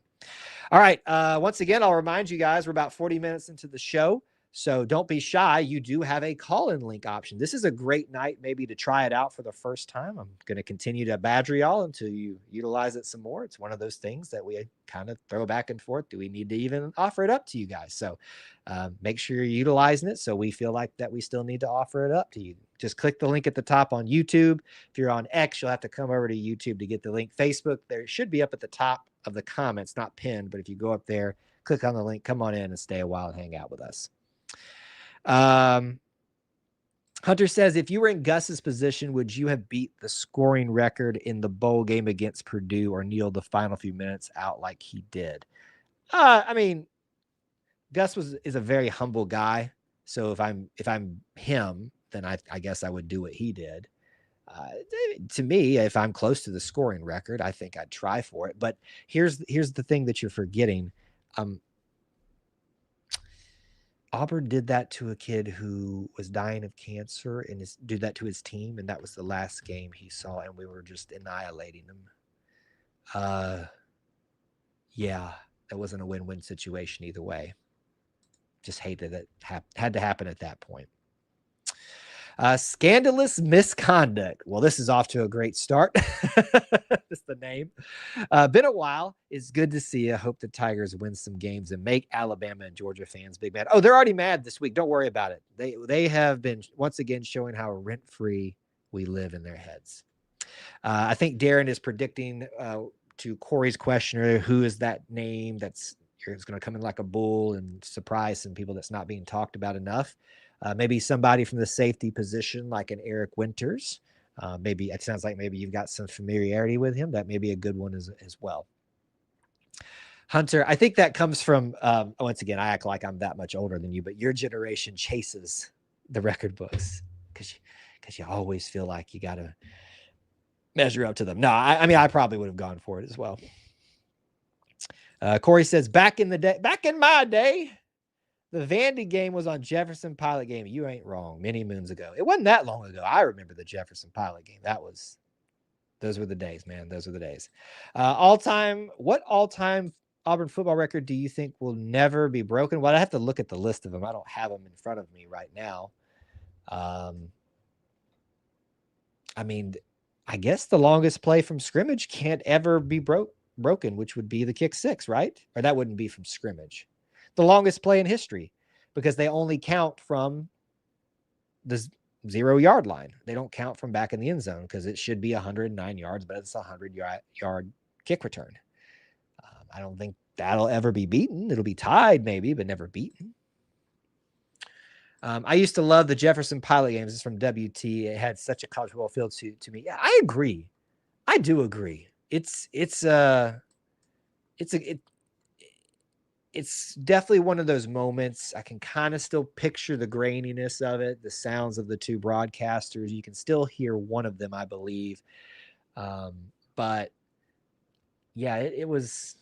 All right. Once again, I'll remind you guys, we're about 40 minutes into the show. So don't be shy. You do have a call-in link option. This is a great night maybe to try it out for the first time. I'm going to continue to badger y'all until you utilize it some more. It's one of those things that we kind of throw back and forth. Do we need to even offer it up to you guys? So make sure you're utilizing it, so we feel like that we still need to offer it up to you. Just click the link at the top on YouTube. If you're on X, you'll have to come over to YouTube to get the link. Facebook, there should be up at the top of the comments, not pinned, but if you go up there, click on the link, come on in and stay a while and hang out with us. Hunter says, if you were in Gus's position, would you have beat the scoring record in the bowl game against Purdue or kneeled the final few minutes out like he did? I mean, Gus is a very humble guy. So if I'm him, then I guess I would do what he did. To me, if I'm close to the scoring record, I think I'd try for it. But here's the thing that you're forgetting. Auburn did that to a kid who was dying of cancer and did that to his team. And that was the last game he saw. And we were just annihilating him. Yeah, that wasn't a win-win situation either way. Just hated it. Had to happen at that point. Scandalous misconduct. Well, this is off to a great start. That's the name. Been a while. It's good to see you. Hope the Tigers win some games and make Alabama and Georgia fans big mad. Oh, they're already mad this week. Don't worry about it. They have been once again showing how rent-free we live in their heads. I think Darren is predicting to Corey's questioner, who is that name that's going to come in like a bull and surprise some people that's not being talked about enough. Maybe somebody from the safety position, like an Eric Winters. Maybe it sounds like maybe you've got some familiarity with him. That may be a good one as well. Hunter, I think that comes from, once again, I act like I'm that much older than you, but your generation chases the record books because you always feel like you got to measure up to them. No, I mean, I probably would have gone for it as well. Corey says, back in my day, the Vandy game was on Jefferson Pilot game. You ain't wrong. Many moons ago. It wasn't that long ago. I remember the Jefferson Pilot game. Those were the days, man. Those were the days. What all-time Auburn football record do you think will never be broken? Well, I have to look at the list of them. I don't have them in front of me right now. I mean, I guess the longest play from scrimmage can't ever be broken, which would be the kick six, right? Or that wouldn't be from scrimmage. The longest play in history, because they only count from the 0-yard line. They don't count from back in the end zone because it should be 109 yards, but it's a 100-yard kick return. I don't think that'll ever be beaten. It'll be tied maybe, but never beaten. I used to love the Jefferson Pilot games. It's from WT. It had such a college football feel to me. Yeah, I agree. I do agree. It's definitely one of those moments. I can kind of still picture the graininess of it, the sounds of the two broadcasters. You can still hear one of them, I believe. But yeah, that was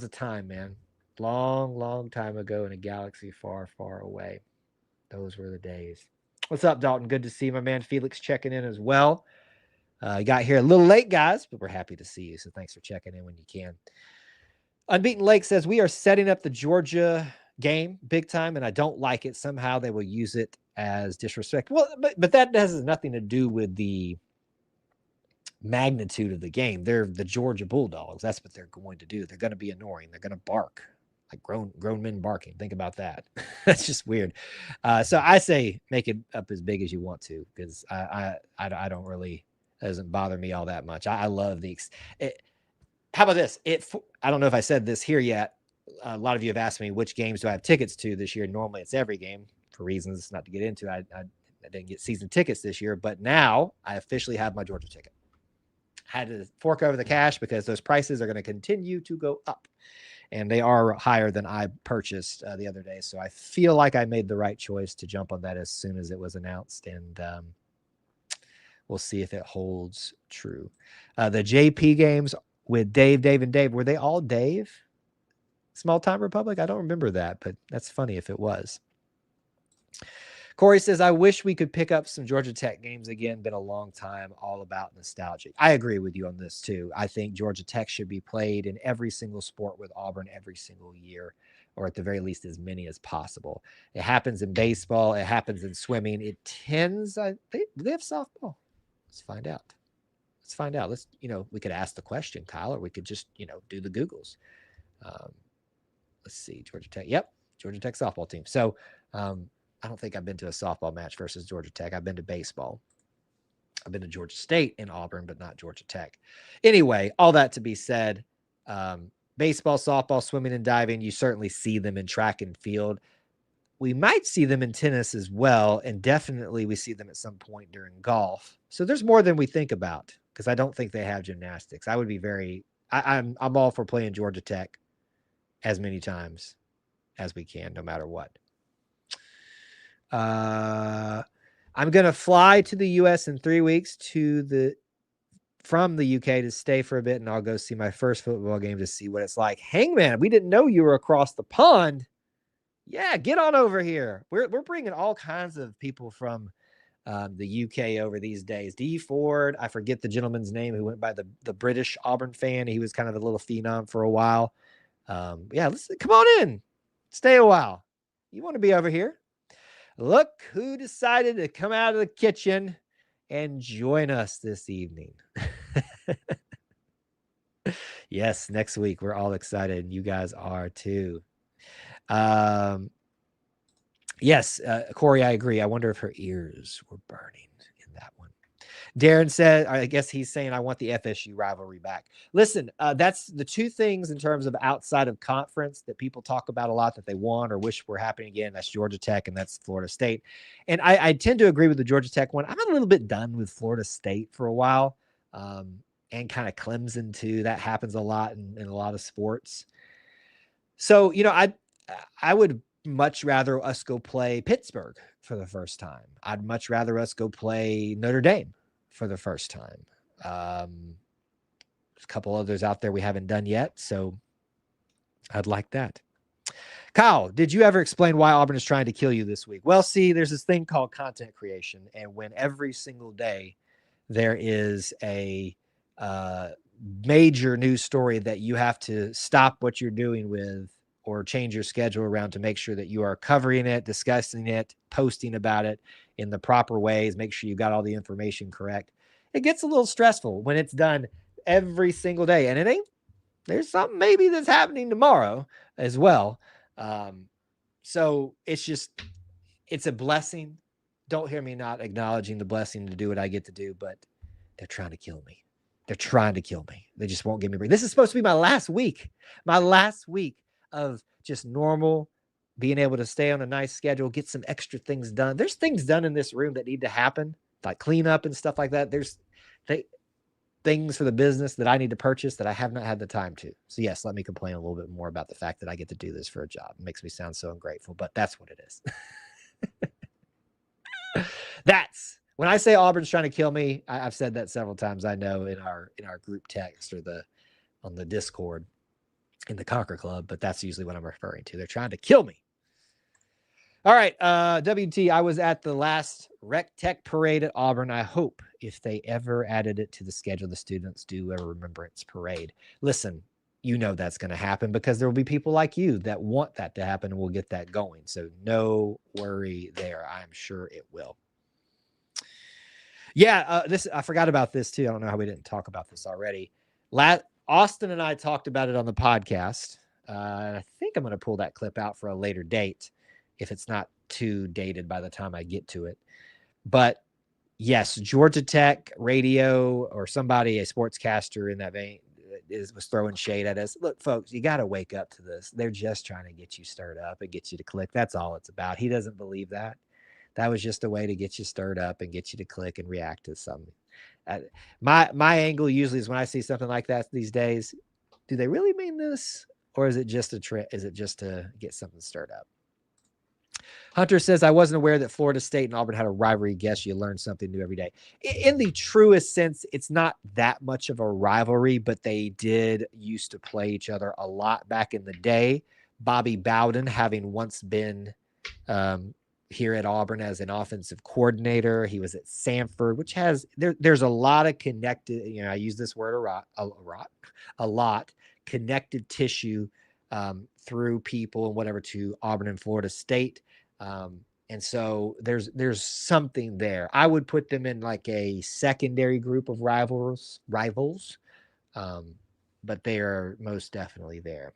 a time, man. Long, long time ago in a galaxy far, far away. Those were the days. What's up, Dalton? Good to see my man Felix checking in as well. You got here a little late, guys, but we're happy to see you. So thanks for checking in when you can. Unbeaten Lake says, we are setting up the Georgia game big time, and I don't like it. Somehow they will use it as disrespect. Well, but that has nothing to do with the magnitude of the game. They're the Georgia Bulldogs. That's what they're going to do. They're going to be annoying. They're going to bark like grown men barking. Think about that. That's just weird. So I say make it up as big as you want to, because I don't really, it doesn't bother me all that much. I love how about this? I don't know if I said this here yet. A lot of you have asked me which games do I have tickets to this year. Normally it's every game for reasons not to get into. I didn't get season tickets this year, but now I officially have my Georgia ticket. Had to fork over the cash because those prices are going to continue to go up, and they are higher than I purchased the other day. So I feel like I made the right choice to jump on that as soon as it was announced, and we'll see if it holds true. The JP games with Dave, and Dave, were they all Dave? Small Time Republic? I don't remember that, but that's funny if it was. Corey says, I wish we could pick up some Georgia Tech games again. Been a long time, all about nostalgic. I agree with you on this too. I think Georgia Tech should be played in every single sport with Auburn every single year, or at the very least as many as possible. It happens in baseball. It happens in swimming. It tends, they have softball. Let's find out. Let's, we could ask the question, Kyle, or we could just, do the Googles. Let's see, Georgia Tech. Yep, Georgia Tech softball team. So I don't think I've been to a softball match versus Georgia Tech. I've been to baseball. I've been to Georgia State and Auburn, but not Georgia Tech. Anyway, all that to be said, baseball, softball, swimming, and diving, you certainly see them in track and field. We might see them in tennis as well, and definitely we see them at some point during golf. So there's more than we think about, because I don't think they have gymnastics. I would be I'm all for playing Georgia Tech as many times as we can, no matter what. I'm going to fly to the U.S. in 3 weeks from the UK to stay for a bit, and I'll go see my first football game to see what it's like. Hangman, we didn't know you were across the pond. Yeah, get on over here. We're bringing all kinds of people from the UK over these days. D. Ford, I forget the gentleman's name who went by the British Auburn fan. He was kind of a little phenom for a while. Yeah, come on in. Stay a while. You want to be over here? Look who decided to come out of the kitchen and join us this evening. Yes, next week. We're all excited, and you guys are too. Yes, Corey, I agree. I wonder if her ears were burning in that one. Darren said, I guess he's saying, I want the FSU rivalry back. Listen, that's the two things in terms of outside of conference that people talk about a lot that they want or wish were happening again. That's Georgia Tech and that's Florida State. And I tend to agree with the Georgia Tech one. I'm a little bit done with Florida State for a while, and kind of Clemson too. That happens a lot in a lot of sports. So, I would much rather us go play Pittsburgh for the first time. I'd much rather us go play Notre Dame for the first time. There's a couple others out there we haven't done yet, so I'd like that. Kyle, did you ever explain why Auburn is trying to kill you this week? Well, see, there's this thing called content creation, and when every single day there is a major news story that you have to stop what you're doing with or change your schedule around to make sure that you are covering it, discussing it, posting about it in the proper ways, make sure you got all the information correct. It gets a little stressful when it's done every single day. And there's something maybe that's happening tomorrow as well. So it's a blessing, don't hear me not acknowledging the blessing to do what I get to do, but they're trying to kill me. They're trying to kill me. They just won't give me a break. This is supposed to be my last week of just normal, being able to stay on a nice schedule, get some extra things done. There's things done in this room that need to happen, like cleanup and stuff like that. There's things for the business that I need to purchase that I have not had the time to. So yes, let me complain a little bit more about the fact that I get to do this for a job. It makes me sound so ungrateful, but that's what it is. That's when I say Auburn's trying to kill me. I've said that several times. I know in our group text or on the Discord in the Conquer Club, but that's usually what I'm referring to. They're trying to kill me. All right, WT. I was at the last Rec Tech parade at Auburn. I hope if they ever added it to the schedule, the students do a remembrance parade. Listen, you know that's going to happen because there will be people like you that want that to happen, and we'll get that going. So no worry there. I'm sure it will. Yeah, I forgot about this too. I don't know how we didn't talk about this already. Austin and I talked about it on the podcast. I think I'm going to pull that clip out for a later date if it's not too dated by the time I get to it. But yes, Georgia Tech radio or somebody, a sportscaster in that vein, was throwing shade at us. Look, folks, you got to wake up to this. They're just trying to get you stirred up and get you to click. That's all it's about. He doesn't believe that. That was just a way to get you stirred up and get you to click and react to something. My angle usually is when I see something like that these days, do they really mean this? Or is it just a trick? Is it just to get something stirred up? Hunter says, I wasn't aware that Florida State and Auburn had a rivalry. Guess you learn something new every day. In the truest sense, it's not that much of a rivalry, but they did used to play each other a lot back in the day. Bobby Bowden, having once been here at Auburn as an offensive coordinator. He was at Samford, which has, there's a lot of connected, I use this word a lot, connected tissue through people and whatever to Auburn and Florida State. And so there's something there. I would put them in like a secondary group of rivals, but they are most definitely there.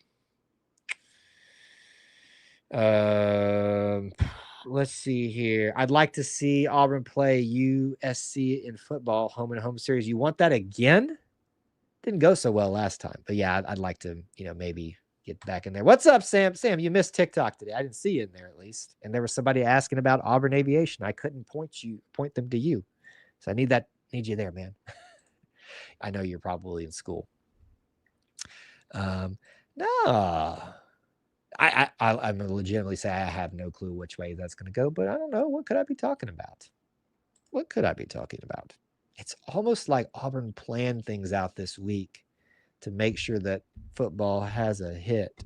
Let's see here. I'd like to see Auburn play USC in football, home and home series. You want that again? Didn't go so well last time, but yeah, I'd like to, maybe get back in there. What's up, Sam? Sam, you missed TikTok today. I didn't see you in there at least. And there was somebody asking about Auburn Aviation. I couldn't point them to you. So I need you there, man. I know you're probably in school. No. I'm going to legitimately say I have no clue which way that's going to go, but I don't know. What could I be talking about? It's almost like Auburn planned things out this week to make sure that football has a hit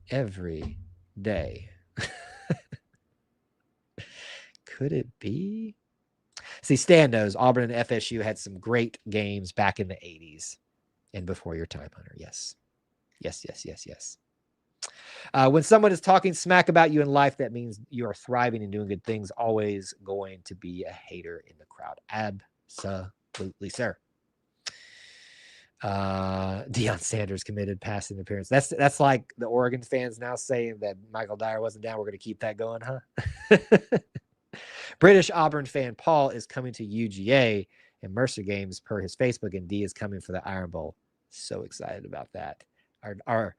every day. Could it be? See, Stan knows Auburn and FSU had some great games back in the 80s and before your time, Hunter. Yes. When someone is talking smack about you in life, that means you are thriving and doing good things. Always going to be a hater in the crowd. Absolutely, sir. Deion Sanders committed pass interference. That's like the Oregon fans now saying that Michael Dyer wasn't down. We're going to keep that going, huh? British Auburn fan Paul is coming to UGA and Mercer games per his Facebook, and D is coming for the Iron Bowl. So excited about that. Our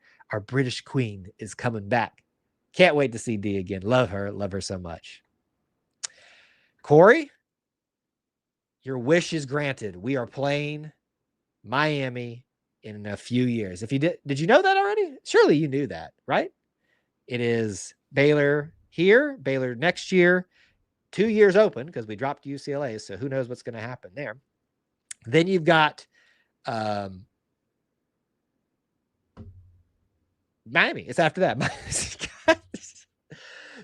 British queen is coming back. Can't wait to see D again. Love her so much. Corey, your wish is granted. We are playing Miami in a few years. If you did you know that already? Surely you knew that, right? It is Baylor here, Baylor next year, 2 years open because we dropped UCLA. So who knows what's going to happen there. Then you've got Miami. It's after that.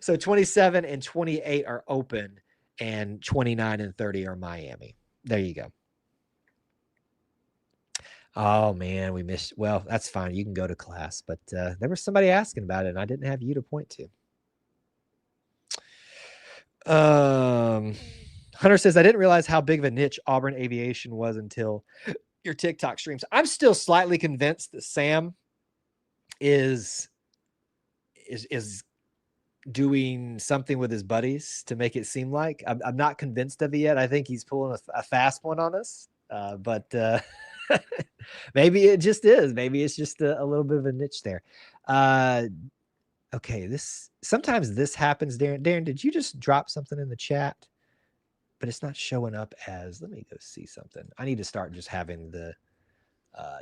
So 27 and 28 are open and 29 and 30 are Miami. There you go. Oh man, we missed. Well, that's fine. You can go to class, but there was somebody asking about it and I didn't have you to point to. Hunter says, I didn't realize how big of a niche Auburn Aviation was until your TikTok streams. I'm still slightly convinced that Sam is doing something with his buddies to make it seem like. I'm not convinced of it yet. I think he's pulling a fast one on us, but maybe it just is. Maybe it's just a little bit of a niche there. Okay, sometimes this happens, Darren. Darren, did you just drop something in the chat? But it's not showing up as, let me go see something. I need to start just having the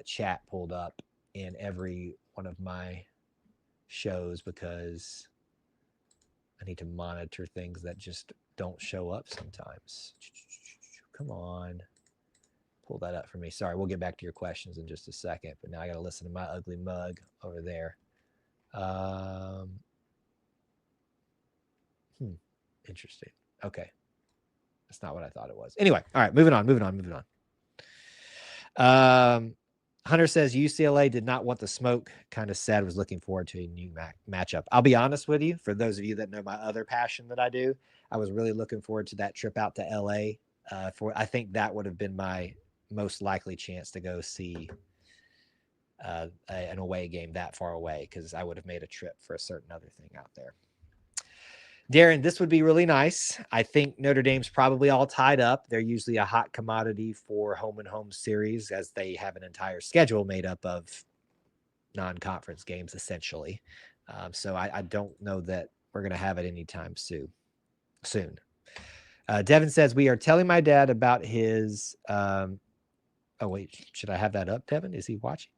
chat pulled up in every one of my shows because I need to monitor things that just don't show up sometimes. Come on. Pull that up for me. Sorry, we'll get back to your questions in just a second, but now I got to listen to my ugly mug over there. Interesting. Okay. That's not what I thought it was. Anyway, all right, moving on. Hunter says UCLA did not want the smoke. Kind of sad. Was looking forward to a new matchup. I'll be honest with you. For those of you that know my other passion that I do, I was really looking forward to that trip out to LA. I think that would have been my most likely chance to go see an away game that far away because I would have made a trip for a certain other thing out there. Darren, this would be really nice. I think Notre Dame's probably all tied up. They're usually a hot commodity for home and home series as they have an entire schedule made up of non-conference games, essentially. So I don't know that we're going to have it anytime soon. Devin says, we are telling my dad about his... oh, wait. Should I have that up, Devin? Is he watching?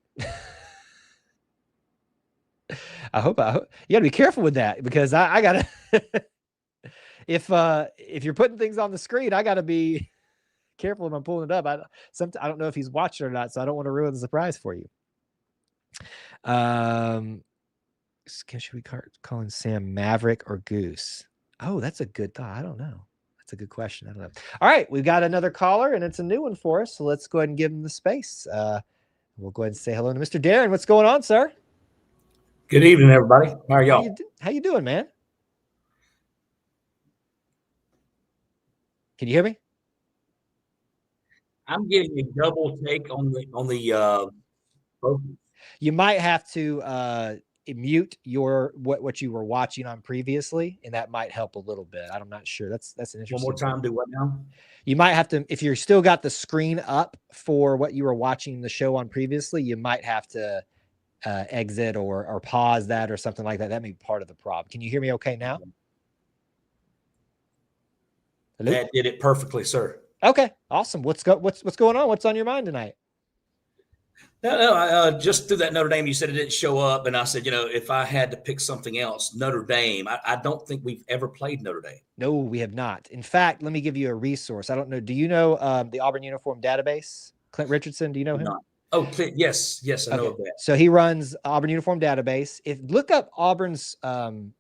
I hope you got to be careful with that because I got to, if you're putting things on the screen, I got to be careful when I'm pulling it up. I don't know if he's watching or not, so I don't want to ruin the surprise for you. Should we call him Sam Maverick or Goose? Oh, that's a good thought. I don't know. That's a good question. I don't know. All right. We've got another caller and it's a new one for us. So let's go ahead and give him the space. We'll go ahead and say hello to Mr. Darren. What's going on, sir? Good evening, everybody. How are y'all? How you doing, man? Can you hear me? I'm getting a double take on the. You might have to mute what you were watching on previously, and that might help a little bit. I'm not sure. That's an interesting. One more time. Do what now? You might have to, if you're still got the screen up for what you were watching the show on previously, you might have to exit or pause that or something like that. That may be part of the problem. Can you hear me okay now? Hello? That did it perfectly, sir. Okay, awesome. What's going on? What's on your mind tonight? No, I just through that Notre Dame, you said it didn't show up, and I said, if I had to pick something else, Notre Dame. I don't think we've ever played Notre Dame. No, we have not. In fact, let me give you a resource. I don't know. Do you know the Auburn Uniform Database? Clint Richardson, do you know him? Not. Oh, Clint, yes, I know of that. So he runs Auburn Uniform Database. Look up Auburn's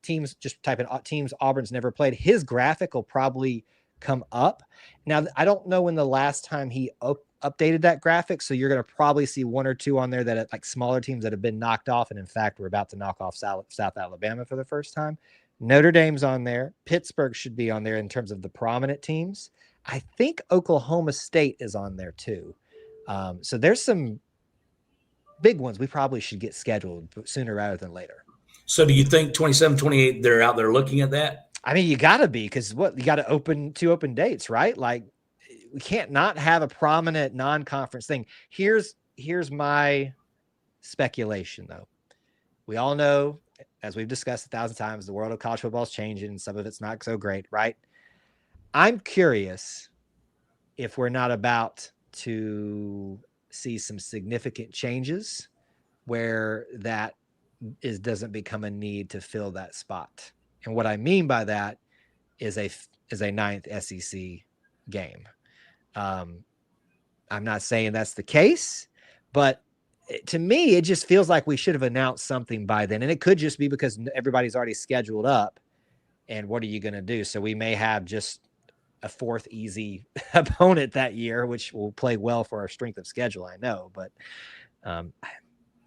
teams, just type in teams Auburn's never played. His graphic will probably come up. Now, I don't know when the last time he updated that graphic, so you're going to probably see one or two on there that are like smaller teams that have been knocked off, and in fact, we're about to knock off South Alabama for the first time. Notre Dame's on there. Pittsburgh should be on there in terms of the prominent teams. I think Oklahoma State is on there too. So there's some big ones we probably should get scheduled sooner rather than later. So do you think 27, 28, they're out there looking at that? I mean, you got to be, because you got to open 2 open dates, right? Like, we can't not have a prominent non-conference thing. Here's my speculation, though. We all know, as we've discussed 1,000 times, the world of college football is changing, and some of it's not so great, right? I'm curious if we're not about to see some significant changes where that doesn't become a need to fill that spot. And what I mean by that is a 9th SEC game. I'm not saying that's the case, but to me, it just feels like we should have announced something by then. And it could just be because everybody's already scheduled up. And what are you going to do? So we may have just a 4th easy opponent that year, which will play well for our strength of schedule, I know. But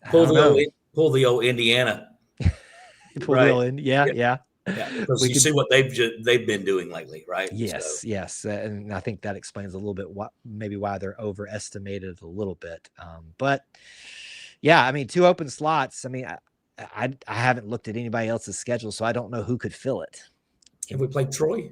pull the old Indiana. Yeah. Yeah, because you see what they've been doing lately, right? Yes, yes, and I think that explains a little bit why they're overestimated a little bit. But yeah, I mean, 2 open slots. I mean, I haven't looked at anybody else's schedule, so I don't know who could fill it. Have we played Troy?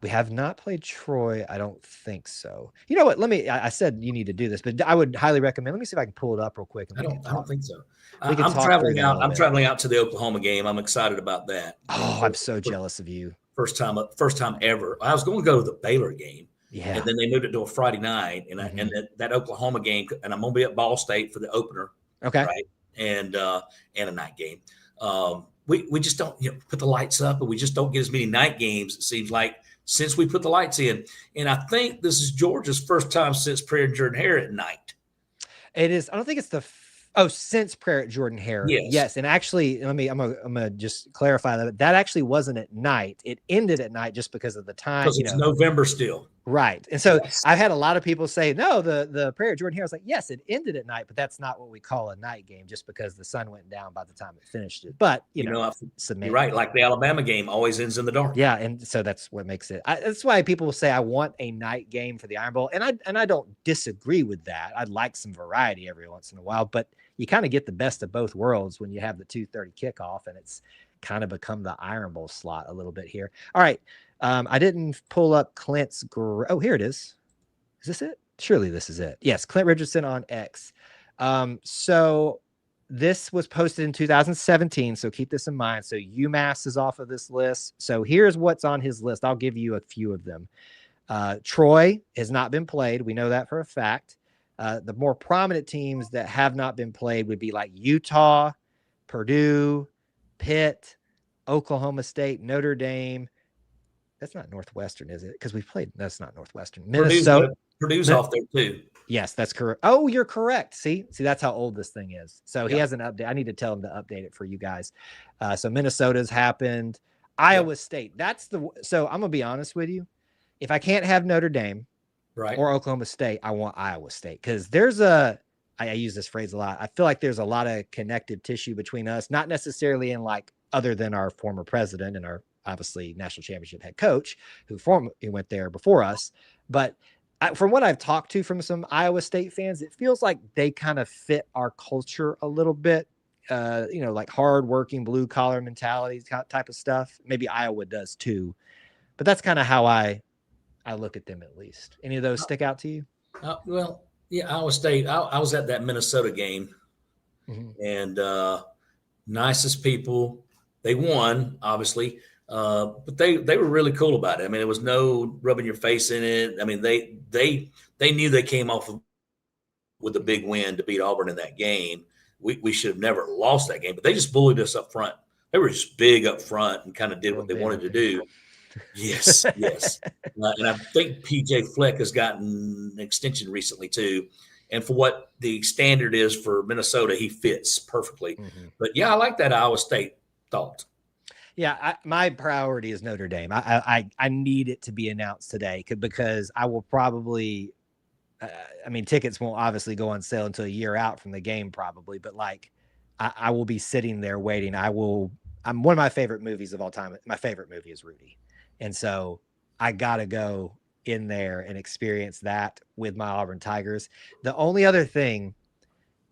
We have not played Troy. I don't think so. You know what? I said you need to do this, but I would highly recommend. Let me see if I can pull it up real quick. I don't think so. We can I'm talk traveling through that a out. little I'm bit. traveling out to the Oklahoma game. I'm excited about that. Oh, I'm so jealous of you. First time ever. I was going to go to the Baylor game. Yeah. And then they moved it to a Friday night, and and that Oklahoma game, and I'm going to be at Ball State for the opener. Okay. Right. And a night game. We just don't put the lights up, and we just don't get as many night games. It seems like since we put the lights in, and I think this is Georgia's first time since Prayer Jordan Hare at night. It is. I don't think it's since Prayer at Jordan Hare. Yes. And actually, I'm gonna just clarify that actually wasn't at night. It ended at night just because of the time. Because it's November still. Right. And so I've had a lot of people say, no, the Prayer at Jordan Hare. I was like, yes, it ended at night, but that's not what we call a night game just because the sun went down by the time it finished it. But you know you're right. Like the Alabama game always ends in the dark. Yeah. And so that's what makes it. That's why people will say I want a night game for the Iron Bowl. And I don't disagree with that. I'd like some variety every once in a while, but you kind of get the best of both worlds when you have the 2:30 kickoff, and it's kind of become the Iron Bowl slot a little bit here. All right. I didn't pull up Clint's. Oh, here it is. Is this it? Surely this is it. Yes. Clint Richardson on X. So this was posted in 2017. So keep this in mind. So UMass is off of this list. So here's what's on his list. I'll give you a few of them. Troy has not been played. We know that for a fact. The more prominent teams that have not been played would be like Utah, Purdue, Pitt, Oklahoma State, Notre Dame. That's not Northwestern, is it? Because we played. That's not Northwestern. Minnesota. Purdue's off there too. Yes, that's correct. Oh, you're correct. See, that's how old this thing is. So he has an update. I need to tell him to update it for you guys. So Minnesota's happened. Iowa State. So I'm gonna be honest with you. If I can't have Notre Dame, right, or Oklahoma State, I want Iowa State because I use this phrase a lot. I feel like there's a lot of connective tissue between us, not necessarily in like other than our former president and our obviously national championship head coach who went there before us. But from what I've talked to from some Iowa State fans, it feels like they kind of fit our culture a little bit, like hardworking blue collar mentality type of stuff. Maybe Iowa does too, but that's kind of how I look at them at least. Any of those stick out to you? Well, yeah, Iowa State. I was at that Minnesota game, and nicest people. They won, obviously, but they were really cool about it. I mean, there was no rubbing your face in it. I mean, they knew they came off with a big win to beat Auburn in that game. We should have never lost that game, but they just bullied us up front. They were just big up front and kind of did what they wanted to do. Yes. And I think PJ Fleck has gotten an extension recently too. And for what the standard is for Minnesota, he fits perfectly. But yeah, I like that Iowa State thought. Yeah, my priority is Notre Dame. I need it to be announced today because I will probably tickets won't obviously go on sale until a year out from the game probably, but like I will be sitting there waiting. I'm one of my favorite movies of all time. My favorite movie is Rudy. And so I got to go in there and experience that with my Auburn Tigers. The only other thing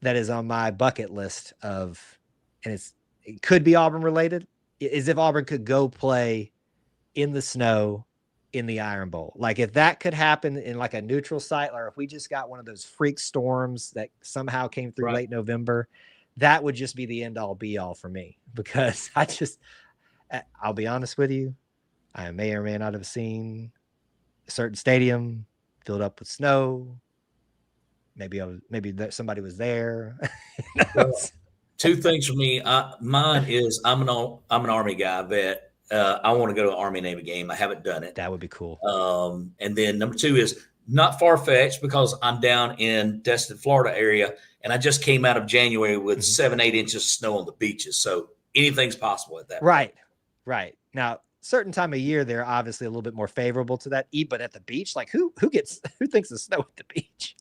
that is on my bucket list and it could be Auburn related, is if Auburn could go play in the snow in the Iron Bowl. Like if that could happen in like a neutral site, or if we just got one of those freak storms that somehow came through late November, that would just be the end all be all for me, because I'll be honest with you. I may or may not have seen a certain stadium filled up with snow. Maybe somebody was there. Two things for me. Mine is I'm an Army guy, vet. I want to go to an Army Navy game. I haven't done it. That would be cool. And then number two is not far-fetched because I'm down in Destin, Florida area, and I just came out of January with 7-8 inches of snow on the beaches. So anything's possible at that point. Right. Now, certain time of year, they're obviously a little bit more favorable to that. But at the beach, like who thinks of snow at the beach?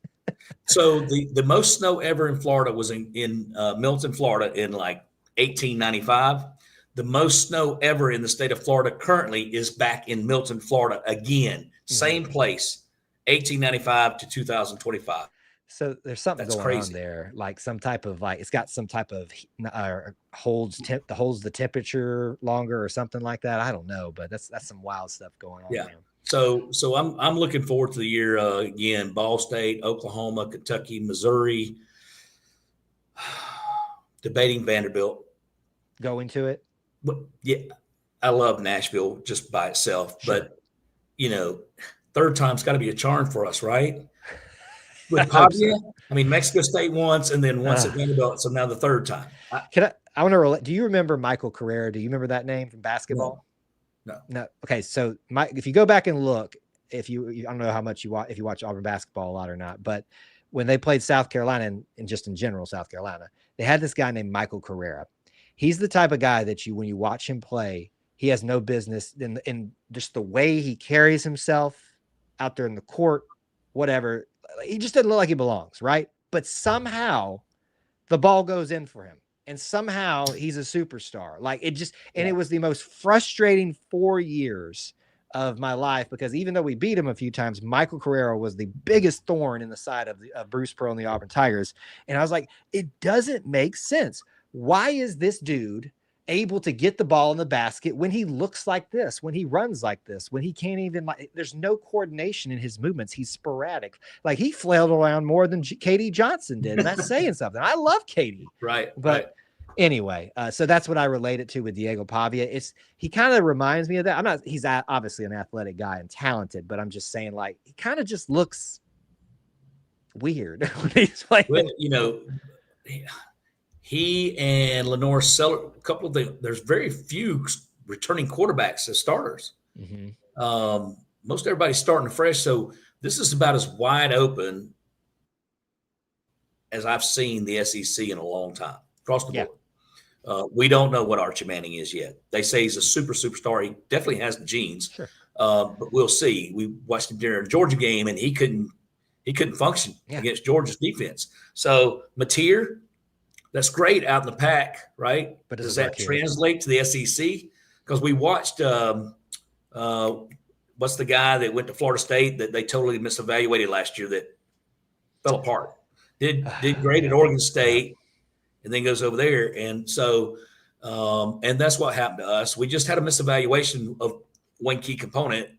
So the most snow ever in Florida was in Milton, Florida in like 1895. The most snow ever in the state of Florida currently is back in Milton, Florida again. Same place, 1895 to 2025. So there's something That's going crazy. on there, like some type of it's got some type of holds the temperature longer or something like that. I don't know, but that's some wild stuff going on. Yeah. Man. So I'm looking forward to the year again. Ball State, Oklahoma, Kentucky, Missouri, debating Vanderbilt. Going to it. But yeah, I love Nashville just by itself, Sure. but third time's got to be a charm for us, right? With I hope Pavia, so. I mean, Mexico State once, and then once at Vanderbilt, so now the third time. I want to relate. Do you remember Michael Carrera? Do you remember that name from basketball? No. Okay, so if you go back and look, I don't know how much if you watch Auburn basketball a lot or not, but when they played South Carolina and just in general South Carolina, they had this guy named Michael Carrera. He's the type of guy that when you watch him play, he has no business in just the way he carries himself out there in the court, whatever. He just doesn't look like he belongs, right? But somehow the ball goes in for him. And somehow he's a superstar. It was the most frustrating 4 years of my life, because even though we beat him a few times, Michael Carrera was the biggest thorn in the side of Bruce Pearl and the Auburn Tigers. And I was like, it doesn't make sense. Why is this dude able to get the ball in the basket when he looks like this, when he runs like this, when he can't even, there's no coordination in his movements. He's sporadic. Like, he flailed around more than Katie Johnson did. And that's saying something. I love Katie. Right. But anyway, so that's what I relate it to with Diego Pavia. He kind of reminds me of that. He's obviously an athletic guy and talented, but I'm just saying, like, he kind of just looks weird when he's playing. Well, he and Lenore Seller, a couple of them, there's very few returning quarterbacks as starters. Mm-hmm. Most everybody's starting fresh. So this is about as wide open as I've seen the SEC in a long time across the board. We don't know what Archie Manning is yet. They say he's a superstar. He definitely has the genes, sure. But we'll see. We watched him during a Georgia game, and he couldn't function against Georgia's defense. So Mateer, that's great out in the pack, right? But does that translate to the SEC? Because we watched what's the guy that went to Florida State that they totally misevaluated last year that fell apart? Did great at Oregon State, and then goes over there. And so, and that's what happened to us. We just had a misevaluation of one key component.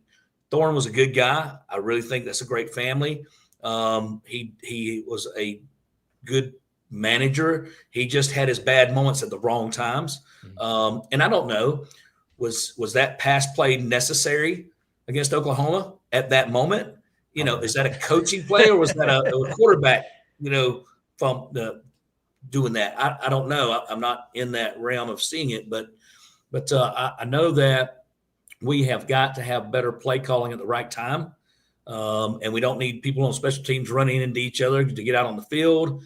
Thorne was a good guy. I really think that's a great family. He was a good manager. He just had his bad moments at the wrong times. And I don't know, was that pass play necessary against Oklahoma at that moment? Is that a coaching play, or was that a quarterback, from doing that? I don't know. I'm not in that realm of seeing it, but I know that we have got to have better play calling at the right time. And we don't need people on special teams running into each other to get out on the field.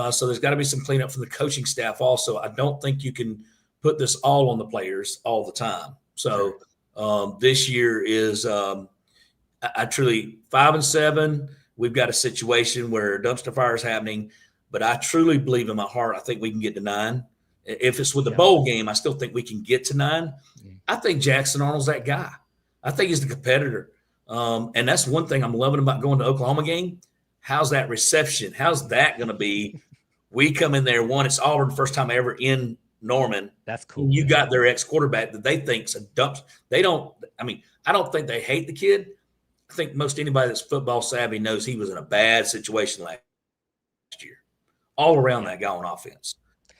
So there's got to be some cleanup from the coaching staff also. I don't think you can put this all on the players all the time. So this year is I truly 5-7. We've got a situation where dumpster fire is happening, but I truly believe in my heart, I think we can get to 9. If it's with the bowl game, I still think we can get to 9. I think Jackson Arnold's that guy. I think he's the competitor. And that's one thing I'm loving about going to Oklahoma game. How's that reception? How's that going to be? We come in there, it's Auburn, first time ever in Norman. That's cool. You got their ex-quarterback that they think's a dump. I don't think they hate the kid. I think most anybody that's football savvy knows he was in a bad situation last year, all around that guy on offense.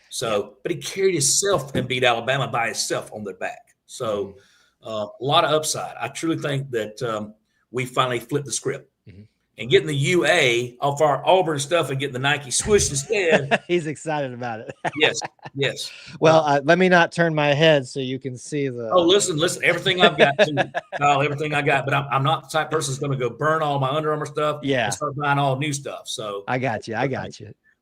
So, but he carried himself and beat Alabama by himself on their back. So, a lot of upside. I truly think that we finally flipped the script. And getting the UA off our Auburn stuff and getting the Nike swoosh instead. He's excited about it. Yes. Well, let me not turn my head so you can see the. Oh, listen, everything I've got too. Everything I got, but I'm not the type of person that's going to go burn all my Under Armour stuff. Yeah. And start buying all new stuff. So I got you.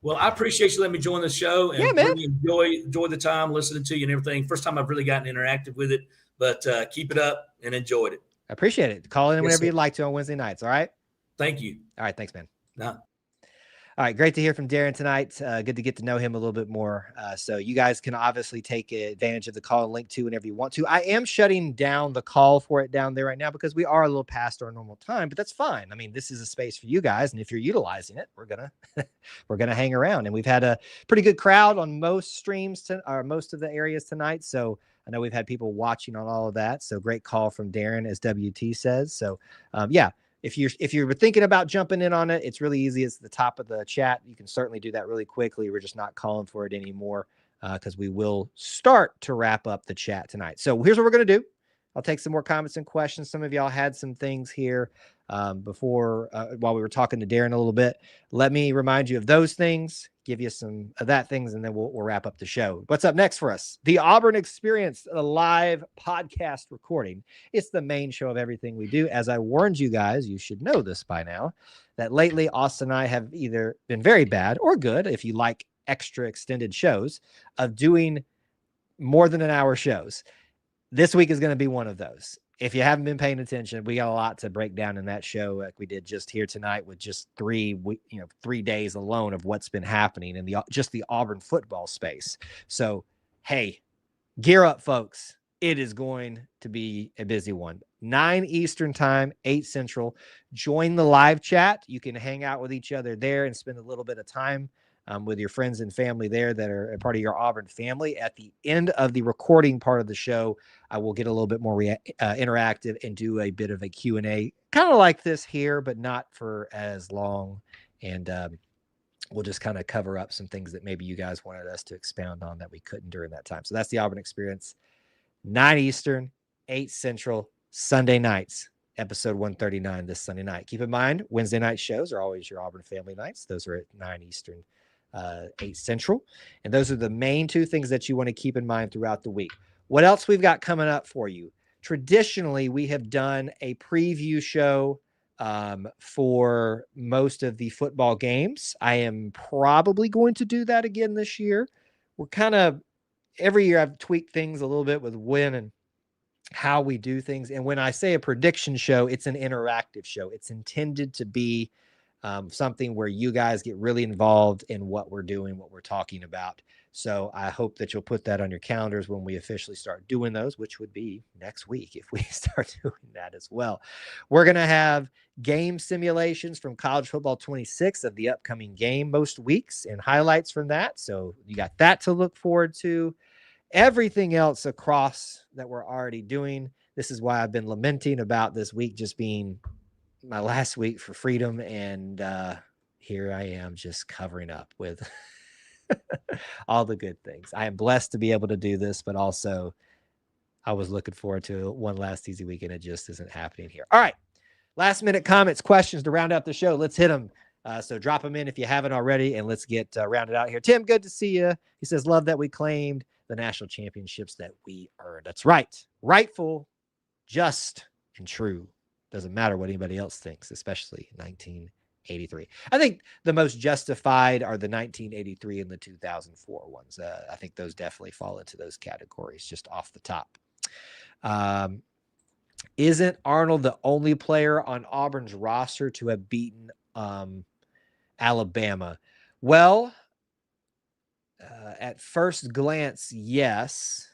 Well, I appreciate you letting me join the show and really enjoy the time listening to you and everything. First time I've really gotten interactive with it, but keep it up and enjoyed it. I appreciate it. Call in whenever you'd like to on Wednesday nights. All right. Thank you. All right. Thanks, man. Nah. All right, great to hear from Darren tonight. Good to get to know him a little bit more. So you guys can obviously take advantage of the call and link to whenever you want to. I am shutting down the call for it down there right now because we are a little past our normal time, but that's fine. I mean, this is a space for you guys, and if you're utilizing it, we're gonna hang around. And we've had a pretty good crowd on most streams or most of the areas tonight. So I know we've had people watching on all of that. So great call from Darren, as WT says. So yeah. If you're thinking about jumping in on it, it's really easy. It's the top of the chat. You can certainly do that really quickly. We're just not calling for it anymore because we will start to wrap up the chat tonight. So here's what we're going to do. I'll take some more comments and questions. Some of y'all had some things here before while we were talking to Darren a little bit. Let me remind you of those things, give you some of that things, and then we'll wrap up the show. What's up next for us? The Auburn Experience, a live podcast recording. It's the main show of everything we do. As I warned you guys, you should know this by now, that lately Austin and I have either been very bad or good, if you like extra extended shows, of doing more than an hour shows. This week is going to be one of those. If you haven't been paying attention, we got a lot to break down in that show, like we did just here tonight, with just 3 days alone of what's been happening in just the Auburn football space. So, hey, gear up, folks. It is going to be a busy one. 9 Eastern time, 8 Central. Join the live chat. You can hang out with each other there and spend a little bit of time with your friends and family there that are a part of your Auburn family. At the end of the recording part of the show, I will get a little bit more interactive and do a bit of a Q&A, kind of like this here, but not for as long. And we'll just kind of cover up some things that maybe you guys wanted us to expound on that we couldn't during that time. So that's the Auburn Experience. 9 Eastern, 8 Central, Sunday nights, episode 139 this Sunday night. Keep in mind, Wednesday night shows are always your Auburn family nights. Those are at 9 Eastern, 8 Central. And those are the main 2 things that you want to keep in mind throughout the week. What else we've got coming up for you? Traditionally, we have done a preview show for most of the football games. I am probably going to do that again this year. We're kind of, every year I've tweaked things a little bit with when and how we do things. And when I say a prediction show, it's an interactive show. It's intended to be something where you guys get really involved in what we're doing, what we're talking about. So I hope that you'll put that on your calendars when we officially start doing those, which would be next week if we start doing that as well. We're going to have game simulations from College Football 26 of the upcoming game most weeks and highlights from that. So you got that to look forward to. Everything else across that we're already doing. This is why I've been lamenting about this week just being my last week for freedom, and here I am just covering up with all the good things. I am blessed to be able to do this, but also I was looking forward to one last easy week, and it just isn't happening here. All right, last minute comments, questions to round out the show. Let's hit them. So drop them in if you haven't already, and let's get rounded out here. Tim, good to see you. He says, love that we claimed the national championships that we earned. That's right. Rightful, just, and true. Doesn't matter what anybody else thinks, especially 1983. I think the most justified are the 1983 and the 2004 ones. I think those definitely fall into those categories just off the top. Isn't Arnold the only player on Auburn's roster to have beaten Alabama? Well, at first glance, yes.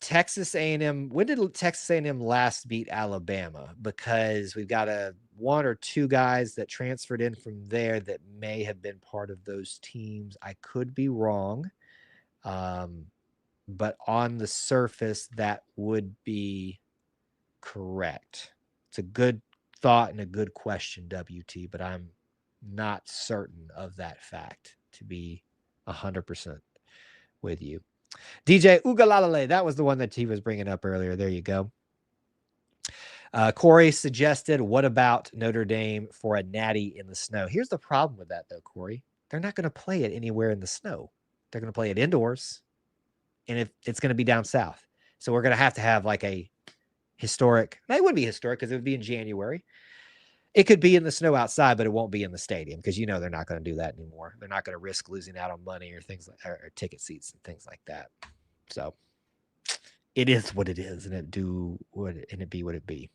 Texas A&M, when did Texas A&M last beat Alabama? Because we've got 1 or 2 guys that transferred in from there that may have been part of those teams. I could be wrong. But on the surface, that would be correct. It's a good thought and a good question, WT, but I'm not certain of that fact to be 100% with you. DJ Ugalalale, that was the one that he was bringing up earlier. There you go. Corey suggested, what about Notre Dame for a natty in the snow? Here's the problem with that, though, Corey. They're not going to play it anywhere in the snow. They're going to play it indoors, and it's going to be down south. So we're going to have like a historic. It wouldn't be historic because it would be in January. It could be in the snow outside, but it won't be in the stadium because they're not going to do that anymore. They're not going to risk losing out on money or things like or ticket seats and things like that. So it is what it is, and it be what it be.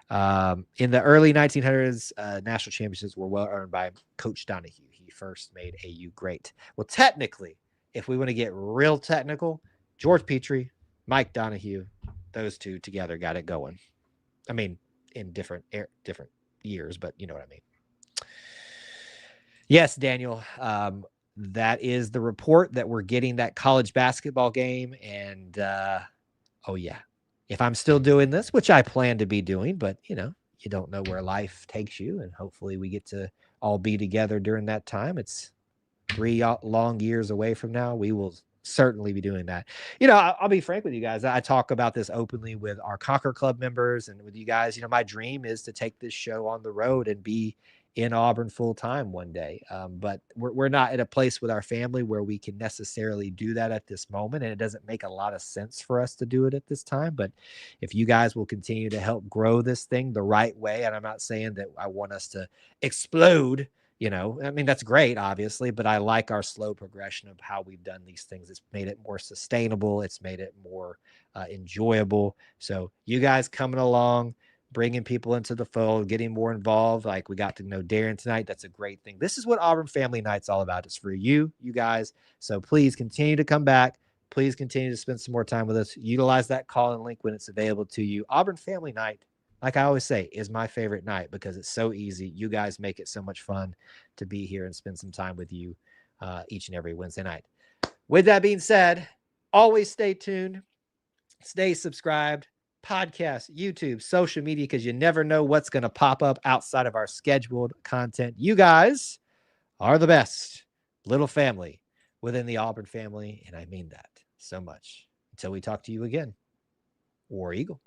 In the early 1900s, national championships were well earned by Coach Donahue. He first made AU great. Well, technically, if we want to get real technical, George Petrie, Mike Donahue, those two together got it going. I mean, in different years, but you know what I mean. Yes, Daniel. That is the report that we're getting that college basketball game. And oh, yeah. If I'm still doing this, which I plan to be doing, but you don't know where life takes you. And hopefully we get to all be together during that time. It's 3 long years away from now. We will certainly be doing that. I'll be frank with you guys. I talk about this openly with our Conquer Club members and with you guys. My dream is to take this show on the road and be in Auburn full time one day. But we're not at a place with our family where we can necessarily do that at this moment. And it doesn't make a lot of sense for us to do it at this time. But if you guys will continue to help grow this thing the right way, and I'm not saying that I want us to explode, that's great, obviously, but I like our slow progression of how we've done these things. It's made it more sustainable. It's made it more enjoyable. So you guys coming along, bringing people into the fold, getting more involved. Like we got to know Darren tonight. That's a great thing. This is what Auburn Family Night's all about. It's for you guys. So please continue to come back. Please continue to spend some more time with us. Utilize that call-in link when it's available to you. Auburn Family Night, like I always say, is my favorite night because it's so easy. You guys make it so much fun to be here and spend some time with you each and every Wednesday night. With that being said, always stay tuned, stay subscribed, podcast, YouTube, social media, because you never know what's going to pop up outside of our scheduled content. You guys are the best little family within the Auburn family, and I mean that so much. Until we talk to you again, War Eagle.